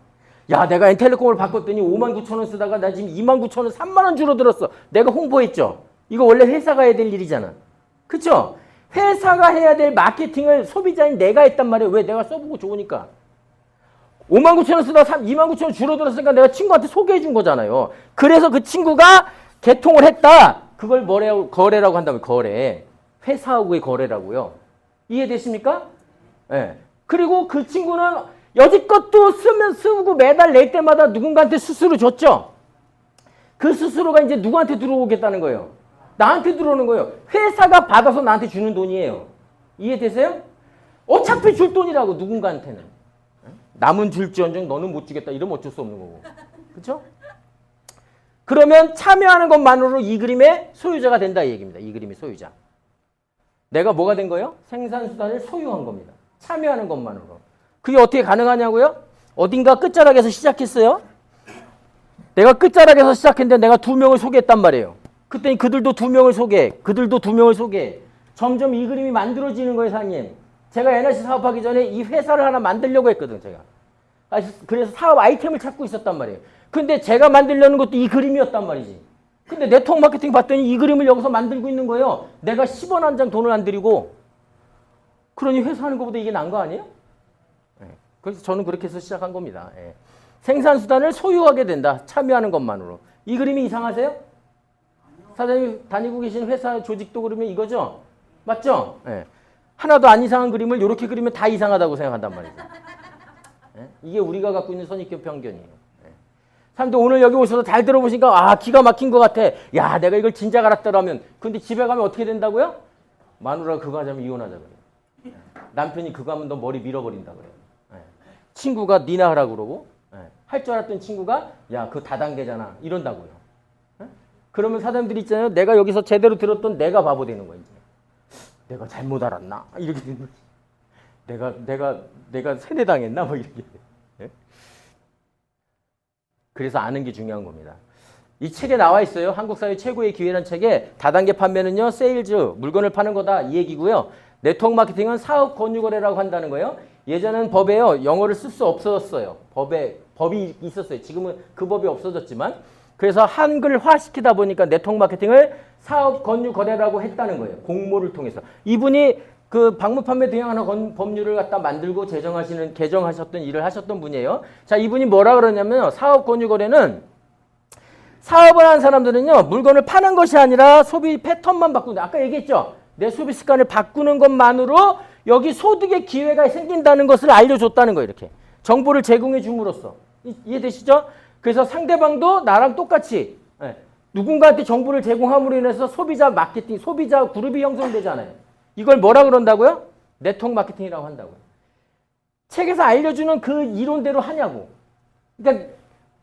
야, 내가 N텔레콤을 바꿨더니 59,000원 쓰다가 나 지금 29,000원, 3만원 줄어들었어. 내가 홍보했죠. 이거 원래 회사가 해야 될 일이잖아. 그쵸? 회사가 해야 될 마케팅을 소비자인 내가 했단 말이에요. 왜? 내가 써보고 좋으니까. 59,000원 쓰다가 29,000원 줄어들었으니까 내가 친구한테 소개해 준 거잖아요. 그래서 그 친구가 개통을 했다. 그걸 뭐라고 거래라고 한다면 거래. 회사하고의 거래라고요. 이해되십니까? 네. 그리고 그 친구는 여지껏도 쓰고 매달 낼 때마다 누군가한테 수수료 줬죠. 그 수수료가 이제 누구한테 들어오겠다는 거예요? 나한테 들어오는 거예요. 회사가 받아서 나한테 주는 돈이에요. 이해되세요? 어차피 줄 돈이라고 누군가한테는. 남은 줄지언정 너는 못 주겠다. 이러면 어쩔 수 없는 거고. 그렇죠? 그러면 참여하는 것만으로 이 그림의 소유자가 된다 이 얘기입니다. 이 그림의 소유자. 내가 뭐가 된 거예요? 생산수단을 소유한 겁니다. 참여하는 것만으로. 그게 어떻게 가능하냐고요? 어딘가 끝자락에서 시작했어요. 내가 끝자락에서 시작했는데 내가 2명을 소개했단 말이에요. 그랬더니 그들도 2명을 소개, 그들도 2명을 소개. 점점 이 그림이 만들어지는 거예요, 사장님. 제가 NRC 사업하기 전에 이 회사를 하나 만들려고 했거든, 제가. 그래서 사업 아이템을 찾고 있었단 말이에요. 근데 제가 만들려는 것도 이 그림이었단 말이지. 근데 네트워크 마케팅 봤더니 이 그림을 여기서 만들고 있는 거예요. 내가 10원 한 장 돈을 안 들이고. 그러니 회사 하는 것보다 이게 나은 거 아니에요? 예. 그래서 저는 그렇게 해서 시작한 겁니다. 예. 생산수단을 소유하게 된다. 참여하는 것만으로. 이 그림이 이상하세요? 사장님 다니고 계신 회사 조직도 그러면 이거죠? 맞죠? 예. 하나도 안 이상한 그림을 이렇게 그리면 다 이상하다고 생각한단 말이죠. 예? 이게 우리가 갖고 있는 선입견 편견이에요. 예. 사람들 오늘 여기 오셔서 잘 들어보시니까 아 기가 막힌 것 같아. 야 내가 이걸 진작 알았더라면. 근데 집에 가면 어떻게 된다고요? 마누라가 그거 하자면 이혼하자 그래요. 예. 남편이 그거 하면 너 머리 밀어버린다 그래요. 예. 친구가 니나 하라고 그러고 예. 할 줄 알았던 친구가 야 그거 다단계잖아 이런다고요. 예? 그러면 사람들이 있잖아요. 내가 여기서 제대로 들었던 내가 바보 되는 거예요. 이제. 내가 잘못 알았나? 이렇게 되는 거지. 내가 세뇌당했나? 뭐 이렇게. 예? 그래서 아는 게 중요한 겁니다. 이 책에 나와 있어요. 한국 사회 최고의 기회라는 책에 다단계 판매는요, 세일즈, 물건을 파는 거다 이 얘기고요. 네트워크 마케팅은 사업 권유 거래라고 한다는 거예요. 예전에는 법에요, 영어를 쓸 수 없었어요. 법이 있었어요. 지금은 그 법이 없어졌지만. 그래서 한글화 시키다 보니까 네트워크 마케팅을 사업 권유 거래라고 했다는 거예요. 공모를 통해서. 이분이 그 방문 판매 대행하는 법률을 갖다 만들고 개정하셨던 일을 하셨던 분이에요. 자, 이분이 뭐라 그러냐면요. 사업 권유 거래는 사업을 하는 사람들은요. 물건을 파는 것이 아니라 소비 패턴만 바꾼다. 아까 얘기했죠. 내 소비 습관을 바꾸는 것만으로 여기 소득의 기회가 생긴다는 것을 알려줬다는 거예요. 이렇게. 정보를 제공해 줌으로써. 이해되시죠? 그래서 상대방도 나랑 똑같이 누군가한테 정보를 제공함으로 인해서 소비자 마케팅, 소비자 그룹이 형성되잖아요. 이걸 뭐라 그런다고요? 네트워크 마케팅이라고 한다고요. 책에서 알려주는 그 이론대로 하냐고. 그러니까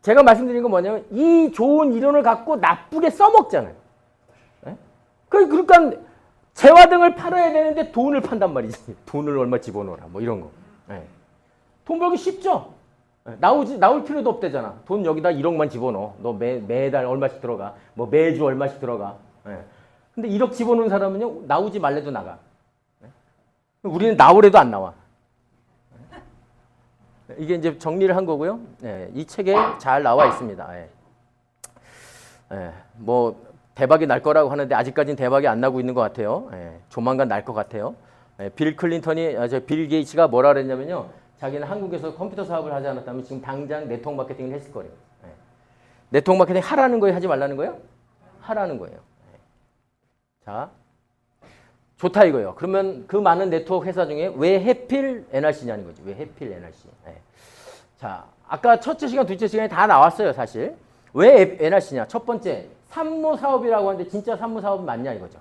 제가 말씀드린 건 뭐냐면 이 좋은 이론을 갖고 나쁘게 써먹잖아요. 그러니까 재화등을 팔아야 되는데 돈을 판단 말이지. 돈을 얼마 집어넣어라 뭐 이런 거. 돈 벌기 쉽죠? 나올 필요도 없대잖아. 돈 여기다 1억만 집어넣어. 너 매달 얼마씩 들어가. 뭐 매주 얼마씩 들어가. 근데 1억 집어넣은 사람은요, 나오지 말래도 나가. 우리는 나오래도 안 나와. 이게 이제 정리를 한 거고요. 이 책에 잘 나와 있습니다. 뭐, 대박이 날 거라고 하는데 아직까지는 대박이 안 나고 있는 것 같아요. 조만간 날 것 같아요. 빌 게이츠가 뭐라 그랬냐면요. 자기는 한국에서 컴퓨터 사업을 하지 않았다면 지금 당장 네트워크 마케팅을 했을 거래요. 네트워크 마케팅 하라는 거예요? 하지 말라는 거예요? 하라는 거예요. 자, 좋다 이거예요. 그러면 그 많은 네트워크 회사 중에 왜 해필 NRC냐는 거지. 왜 해필 NRC. 자, 아까 첫째 시간, 둘째 시간에 다 나왔어요, 사실. 왜 NRC냐? 첫 번째, 산무 사업이라고 하는데 진짜 산무 사업은 맞냐 이거죠.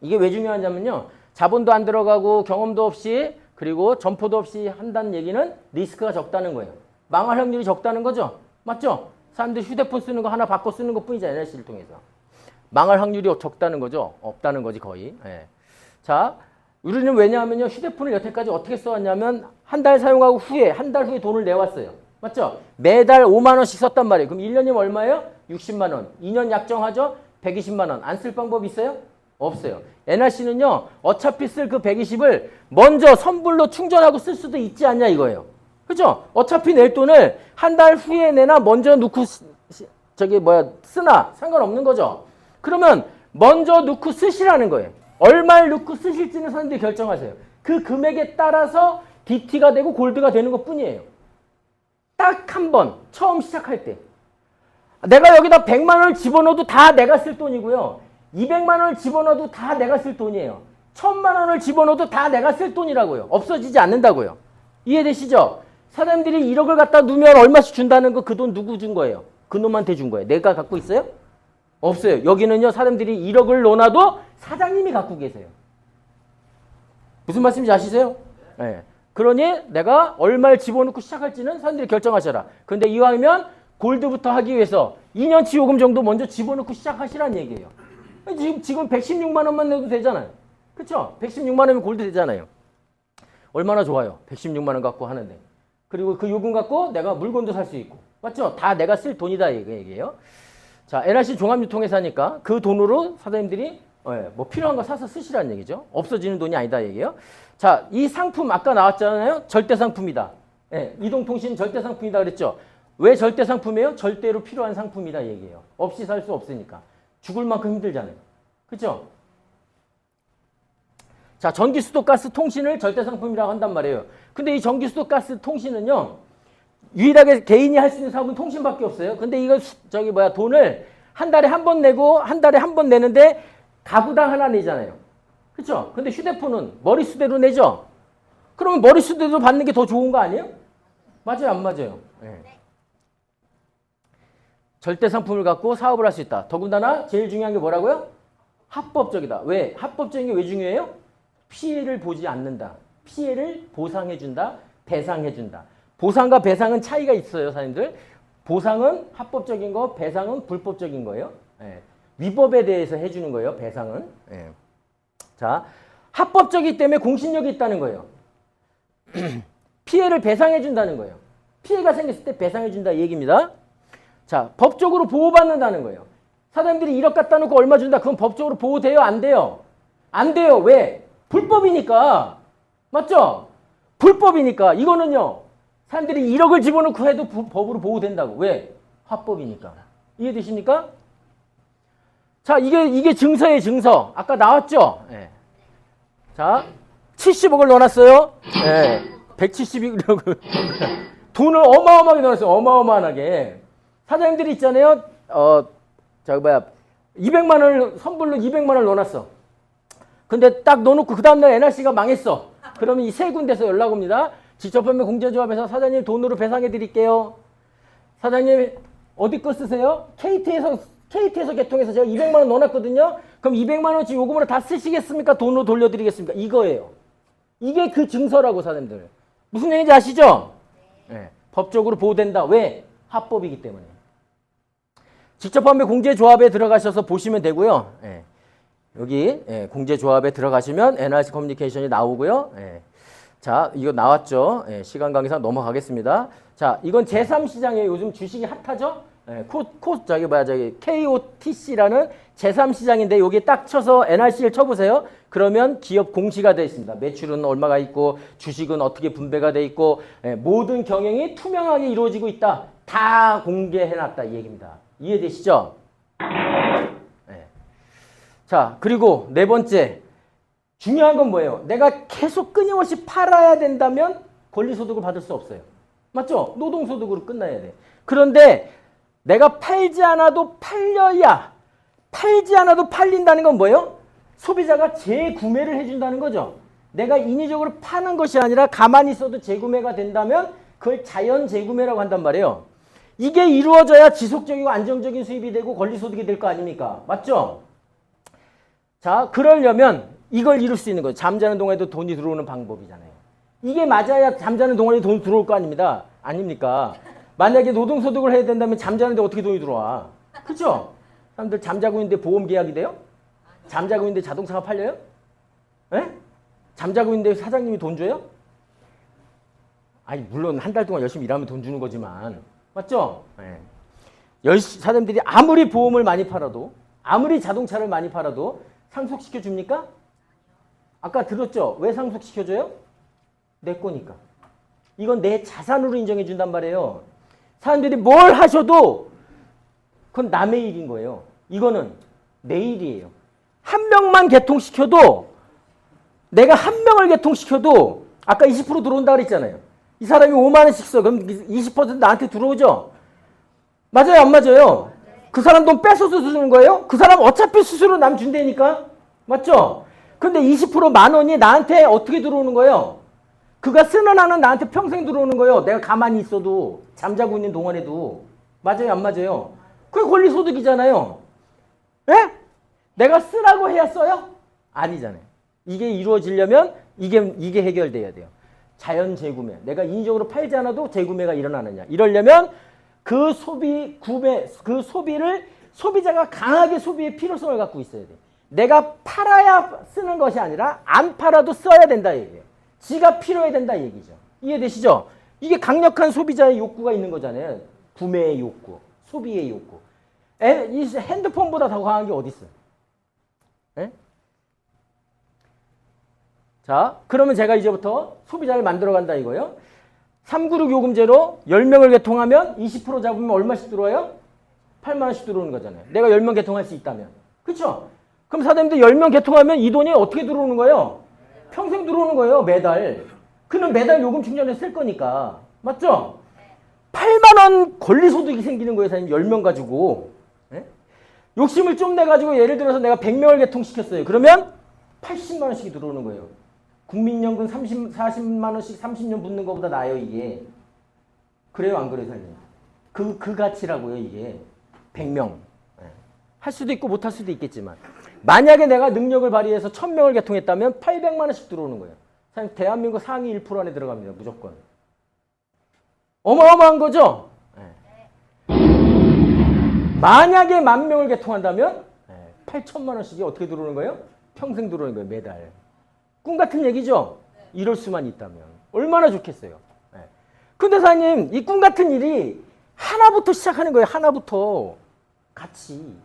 이게 왜 중요하냐면요. 자본도 안 들어가고 경험도 없이 그리고 점포도 없이 한다는 얘기는 리스크가 적다는 거예요. 망할 확률이 적다는 거죠. 맞죠? 사람들이 휴대폰 쓰는 거 하나 바꿔 쓰는 것 뿐이잖아요. NRC를 통해서. 망할 확률이 적다는 거죠. 없다는 거지 거의. 자, 우리는 왜냐하면요. 휴대폰을 여태까지 어떻게 써왔냐면 한 달 사용하고 한 달 후에 돈을 내왔어요. 맞죠? 매달 5만 원씩 썼단 말이에요. 그럼 1년이면 얼마예요? 60만 원. 2년 약정하죠? 120만 원. 안 쓸 방법 있어요? 없어요. NRC는요. 어차피 쓸 그 120을 먼저 선불로 충전하고 쓸 수도 있지 않냐 이거예요. 그죠? 어차피 낼 돈을 한 달 후에 내나 먼저 넣고 쓰나 상관없는 거죠. 그러면 먼저 넣고 쓰시라는 거예요. 얼마를 넣고 쓰실지는 사람들이 결정하세요. 그 금액에 따라서 DT가 되고 골드가 되는 것 뿐이에요. 딱 한 번 처음 시작할 때 내가 여기다 100만 원을 집어넣어도 다 내가 쓸 돈이고요. 200만 원을 집어넣어도 다 내가 쓸 돈이에요. 1000만 원을 집어넣어도 다 내가 쓸 돈이라고요. 없어지지 않는다고요. 이해되시죠? 사람들이 1억을 갖다 놓으면 얼마씩 준다는 거 그 돈 누구 준 거예요? 그 놈한테 준 거예요. 내가 갖고 있어요? 없어요. 여기는요. 사람들이 1억을 넣어놔도 사장님이 갖고 계세요. 무슨 말씀인지 아시세요? 네. 그러니 내가 얼마를 집어넣고 시작할지는 사람들이 결정하셔라. 그런데 이왕이면 골드부터 하기 위해서 2년치 요금 정도 먼저 집어넣고 시작하시라는 얘기예요. 지금 116만 원만 내도 되잖아요. 그렇죠? 116만 원이면 골드 되잖아요. 얼마나 좋아요. 116만 원 갖고 하는데. 그리고 그 요금 갖고 내가 물건도 살 수 있고. 맞죠? 다 내가 쓸 돈이다 얘기예요. 자, NRC 종합유통회사니까 그 돈으로 사장님들이 뭐 필요한 거 사서 쓰시라는 얘기죠. 없어지는 돈이 아니다 얘기예요. 자, 이 상품 아까 나왔잖아요. 절대상품이다. 이동통신 절대상품이다 그랬죠. 왜 절대상품이에요? 절대로 필요한 상품이다 얘기예요. 없이 살 수 없으니까. 죽을 만큼 힘들잖아요. 그렇죠? 자, 전기, 수도, 가스, 통신을 절대상품이라고 한단 말이에요. 근데 이 전기, 수도, 가스, 통신은요, 유일하게 개인이 할 수 있는 사업은 통신밖에 없어요. 근데 이거 돈을 한 달에 한 번 내고 한 달에 한 번 내는데 가구당 하나 내잖아요. 그렇죠? 근데 휴대폰은 머릿수대로 내죠? 그러면 머릿수대로 받는 게 더 좋은 거 아니에요? 맞아요, 안 맞아요? 네. 절대 상품을 갖고 사업을 할 수 있다. 더군다나 제일 중요한 게 뭐라고요? 합법적이다. 왜? 합법적인 게 왜 중요해요? 피해를 보지 않는다. 피해를 보상해준다. 배상해준다. 보상과 배상은 차이가 있어요, 사장님들. 보상은 합법적인 거, 배상은 불법적인 거예요. 예. 위법에 대해서 해주는 거예요, 배상은. 예. 자, 합법적이기 때문에 공신력이 있다는 거예요. 피해를 배상해준다는 거예요. 피해가 생겼을 때 배상해준다 이 얘기입니다. 자, 법적으로 보호받는다는 거예요. 사장님들이 1억 갖다 놓고 얼마 준다. 그건 법적으로 보호돼요? 안 돼요? 안 돼요. 왜? 불법이니까. 맞죠? 불법이니까. 이거는요. 사람들이 1억을 집어넣고 해도 법으로 보호된다고. 왜? 합법이니까. 이해되십니까? 자, 이게 증서예요, 증서. 아까 나왔죠? 네. 자, 70억을 넣어놨어요. 네. 170억. 돈을 어마어마하게 넣어놨어요. 어마어마하게. 사장님들이 있잖아요. 200만 원을, 선불로 200만 원을 넣어놨어. 근데 딱 넣어놓고 그 다음날 NRC가 망했어. 그러면 이 세 군데서 연락 옵니다. 직접판매 공제조합에서 사장님 돈으로 배상해 드릴게요. 사장님 어디 거 쓰세요? KT에서 개통해서 제가 200만 원 넣어놨거든요. 그럼 200만 원치 요금으로 다 쓰시겠습니까? 돈으로 돌려드리겠습니까? 이거예요. 이게 그 증서라고 사람들. 무슨 얘기인지 아시죠? 네. 법적으로 보호된다. 왜? 합법이기 때문에. 직접판매 공제조합에 들어가셔서 보시면 되고요. 네. 여기 공제조합에 들어가시면 NRC 커뮤니케이션이 나오고요. 자, 이거 나왔죠. 시간 관계상 넘어가겠습니다. 자, 이건 제3시장이에요. 요즘 주식이 핫하죠? KOTC라는 제3시장인데 여기에 딱 쳐서 NRC를 쳐보세요. 그러면 기업 공시가 되어 있습니다. 매출은 얼마가 있고 주식은 어떻게 분배가 되어 있고 모든 경영이 투명하게 이루어지고 있다. 다 공개해놨다 이 얘기입니다. 이해되시죠? 자, 그리고 네 번째. 중요한 건 뭐예요? 내가 계속 끊임없이 팔아야 된다면 권리소득을 받을 수 없어요. 맞죠? 노동소득으로 끝나야 돼. 그런데 내가 팔지 않아도 팔린다는 건 뭐예요? 소비자가 재구매를 해준다는 거죠. 내가 인위적으로 파는 것이 아니라 가만히 있어도 재구매가 된다면 그걸 자연 재구매라고 한단 말이에요. 이게 이루어져야 지속적이고 안정적인 수입이 되고 권리소득이 될 거 아닙니까? 맞죠? 자, 그러려면 이걸 이룰 수 있는 거예요. 잠자는 동안에도 돈이 들어오는 방법이잖아요. 이게 맞아야 잠자는 동안에 돈이 들어올 거 아닙니다. 아닙니까? 만약에 노동소득을 해야 된다면 잠자는데 어떻게 돈이 들어와? 그죠? 사람들 잠자고 있는데 보험 계약이 돼요? 잠자고 있는데 자동차가 팔려요? 에? 잠자고 있는데 사장님이 돈 줘요? 아니, 물론 한 달 동안 열심히 일하면 돈 주는 거지만. 맞죠? 네. 사람들이 아무리 보험을 많이 팔아도, 아무리 자동차를 많이 팔아도 상속시켜 줍니까? 아까 들었죠? 왜 상속시켜 줘요? 내 거니까. 이건 내 자산으로 인정해 준단 말이에요. 사람들이 뭘 하셔도 그건 남의 일인 거예요. 이거는 내 일이에요. 한 명만 개통시켜도, 내가 한 명을 개통시켜도 아까 20% 들어온다 그랬잖아요. 이 사람이 5만 원씩 써. 그럼 20% 나한테 들어오죠? 맞아요, 안 맞아요? 그 사람 돈 뺏어서 주는 거예요? 그 사람 어차피 수수료 남 준다니까? 맞죠? 근데 20% 만 원이 나한테 어떻게 들어오는 거예요? 그가 쓰는 한은 나한테 평생 들어오는 거예요. 내가 가만히 있어도, 잠자고 있는 동안에도. 맞아요, 안 맞아요? 그게 권리소득이잖아요. 예? 내가 쓰라고 해야 써요? 아니잖아요. 이게 이루어지려면 이게 해결돼야 돼요. 자연 재구매. 내가 인위적으로 팔지 않아도 재구매가 일어나느냐. 이러려면 그 소비를 소비자가 강하게 소비의 필요성을 갖고 있어야 돼. 내가 팔아야 쓰는 것이 아니라 안 팔아도 써야 된다 얘기예요. 지가 필요해야 된다 얘기죠. 이해되시죠? 이게 강력한 소비자의 욕구가 있는 거잖아요. 구매의 욕구, 소비의 욕구. 이 핸드폰보다 더 강한 게 어디 있어요? 에? 자, 그러면 제가 이제부터 소비자를 만들어간다 이거예요. 396 요금제로 10명을 개통하면 20% 잡으면 얼마씩 들어와요? 8만 원씩 들어오는 거잖아요. 내가 10명 개통할 수 있다면. 그렇죠? 그럼 사장님들 10명 개통하면 이 돈이 어떻게 들어오는 거예요? 평생 들어오는 거예요, 매달. 그는 매달 요금 충전해 쓸 거니까. 맞죠? 8만 원 권리소득이 생기는 거예요, 사장님. 10명 가지고. 예? 욕심을 좀 내가지고 예를 들어서 내가 100명을 개통시켰어요. 그러면 80만 원씩이 들어오는 거예요. 국민연금 40만 원씩 30년 붙는 것보다 나아요, 이게. 그래요, 안 그래요, 사장님? 그 가치라고요, 이게. 100명. 예. 할 수도 있고 못 할 수도 있겠지만. 만약에 내가 능력을 발휘해서 1000명을 개통했다면 800만 원씩 들어오는 거예요. 사장님, 대한민국 상위 1% 안에 들어갑니다, 무조건. 어마어마한 거죠? 예. 만약에 10,000명을 개통한다면 8천만 원씩이 어떻게 들어오는 거예요? 평생 들어오는 거예요, 매달. 꿈 같은 얘기죠? 이럴 수만 있다면. 얼마나 좋겠어요. 예. 근데 사장님, 이 꿈 같은 일이 하나부터 시작하는 거예요, 하나부터. 같이.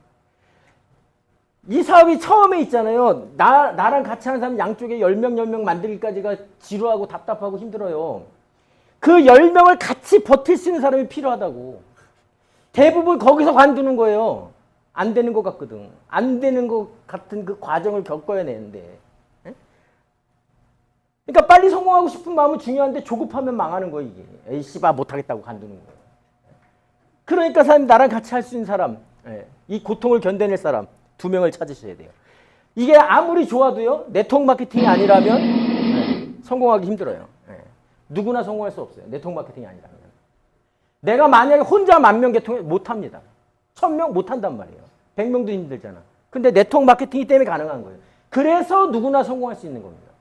이 사업이 처음에 있잖아요. 나랑 같이 하는 사람 양쪽에 10명 만들기까지가 지루하고 답답하고 힘들어요. 그 10명을 같이 버틸 수 있는 사람이 필요하다고. 대부분 거기서 관두는 거예요. 안 되는 것 같거든. 안 되는 것 같은 그 과정을 겪어야 되는데. 에? 그러니까 빨리 성공하고 싶은 마음은 중요한데 조급하면 망하는 거예요, 이게. 에이, 씨바, 못하겠다고 관두는 거예요. 그러니까 사장님, 나랑 같이 할 수 있는 사람, 이 고통을 견뎌낼 사람 2명을 찾으셔야 돼요. 이게 아무리 좋아도요, 네트워크 마케팅이 아니라면 성공하기 힘들어요. 누구나 성공할 수 없어요. 네트워크 마케팅이 아니라면. 내가 만약에 혼자 10,000명 개통해 못합니다. 1000명 못한단 말이에요. 100명도 힘들잖아. 근데 네트워크 마케팅이 때문에 가능한 거예요. 그래서 누구나 성공할 수 있는 겁니다.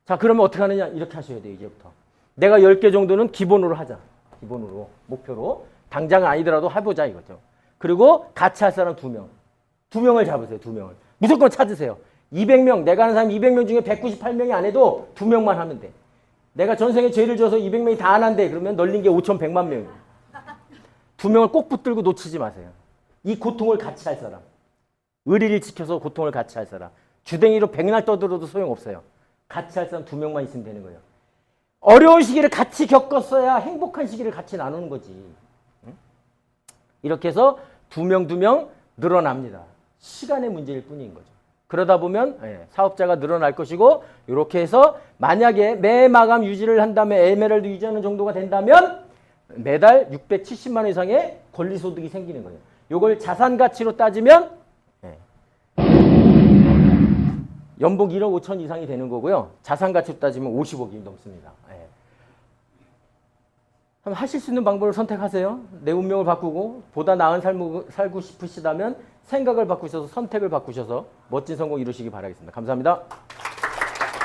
자, 그러면 어떻게 하느냐? 이렇게 하셔야 돼요, 이제부터. 내가 10개 정도는 기본으로 하자. 기본으로, 목표로. 당장은 아니더라도 해보자, 이거죠. 그리고 같이 할 사람 2명. 2명을 잡으세요, 2명을. 무조건 찾으세요. 200명, 내가 아는 사람 200명 중에 198명이 안 해도 2명만 하면 돼. 내가 전생에 죄를 져서 200명이 다 안 한대. 그러면 널린 게 5,100만 명이에요. 2명을 꼭 붙들고 놓치지 마세요. 이 고통을 같이 할 사람. 의리를 지켜서 고통을 같이 할 사람. 주댕이로 백날 떠들어도 소용없어요. 같이 할 사람 2명만 있으면 되는 거예요. 어려운 시기를 같이 겪었어야 행복한 시기를 같이 나누는 거지. 응? 이렇게 해서 2명 늘어납니다. 시간의 문제일 뿐인 거죠. 그러다 보면 사업자가 늘어날 것이고, 이렇게 해서 만약에 매마감 유지를 한다면, 에메랄드 유지하는 정도가 된다면 매달 670만 원 이상의 권리소득이 생기는 거예요. 이걸 자산 가치로 따지면 연봉 1억 5천 이상이 되는 거고요. 자산 가치로 따지면 50억이 넘습니다. 그럼 하실 수 있는 방법을 선택하세요. 내 운명을 바꾸고 보다 나은 삶을 살고 싶으시다면 생각을 바꾸셔서 선택을 바꾸셔서 멋진 성공 이루시기 바라겠습니다. 감사합니다.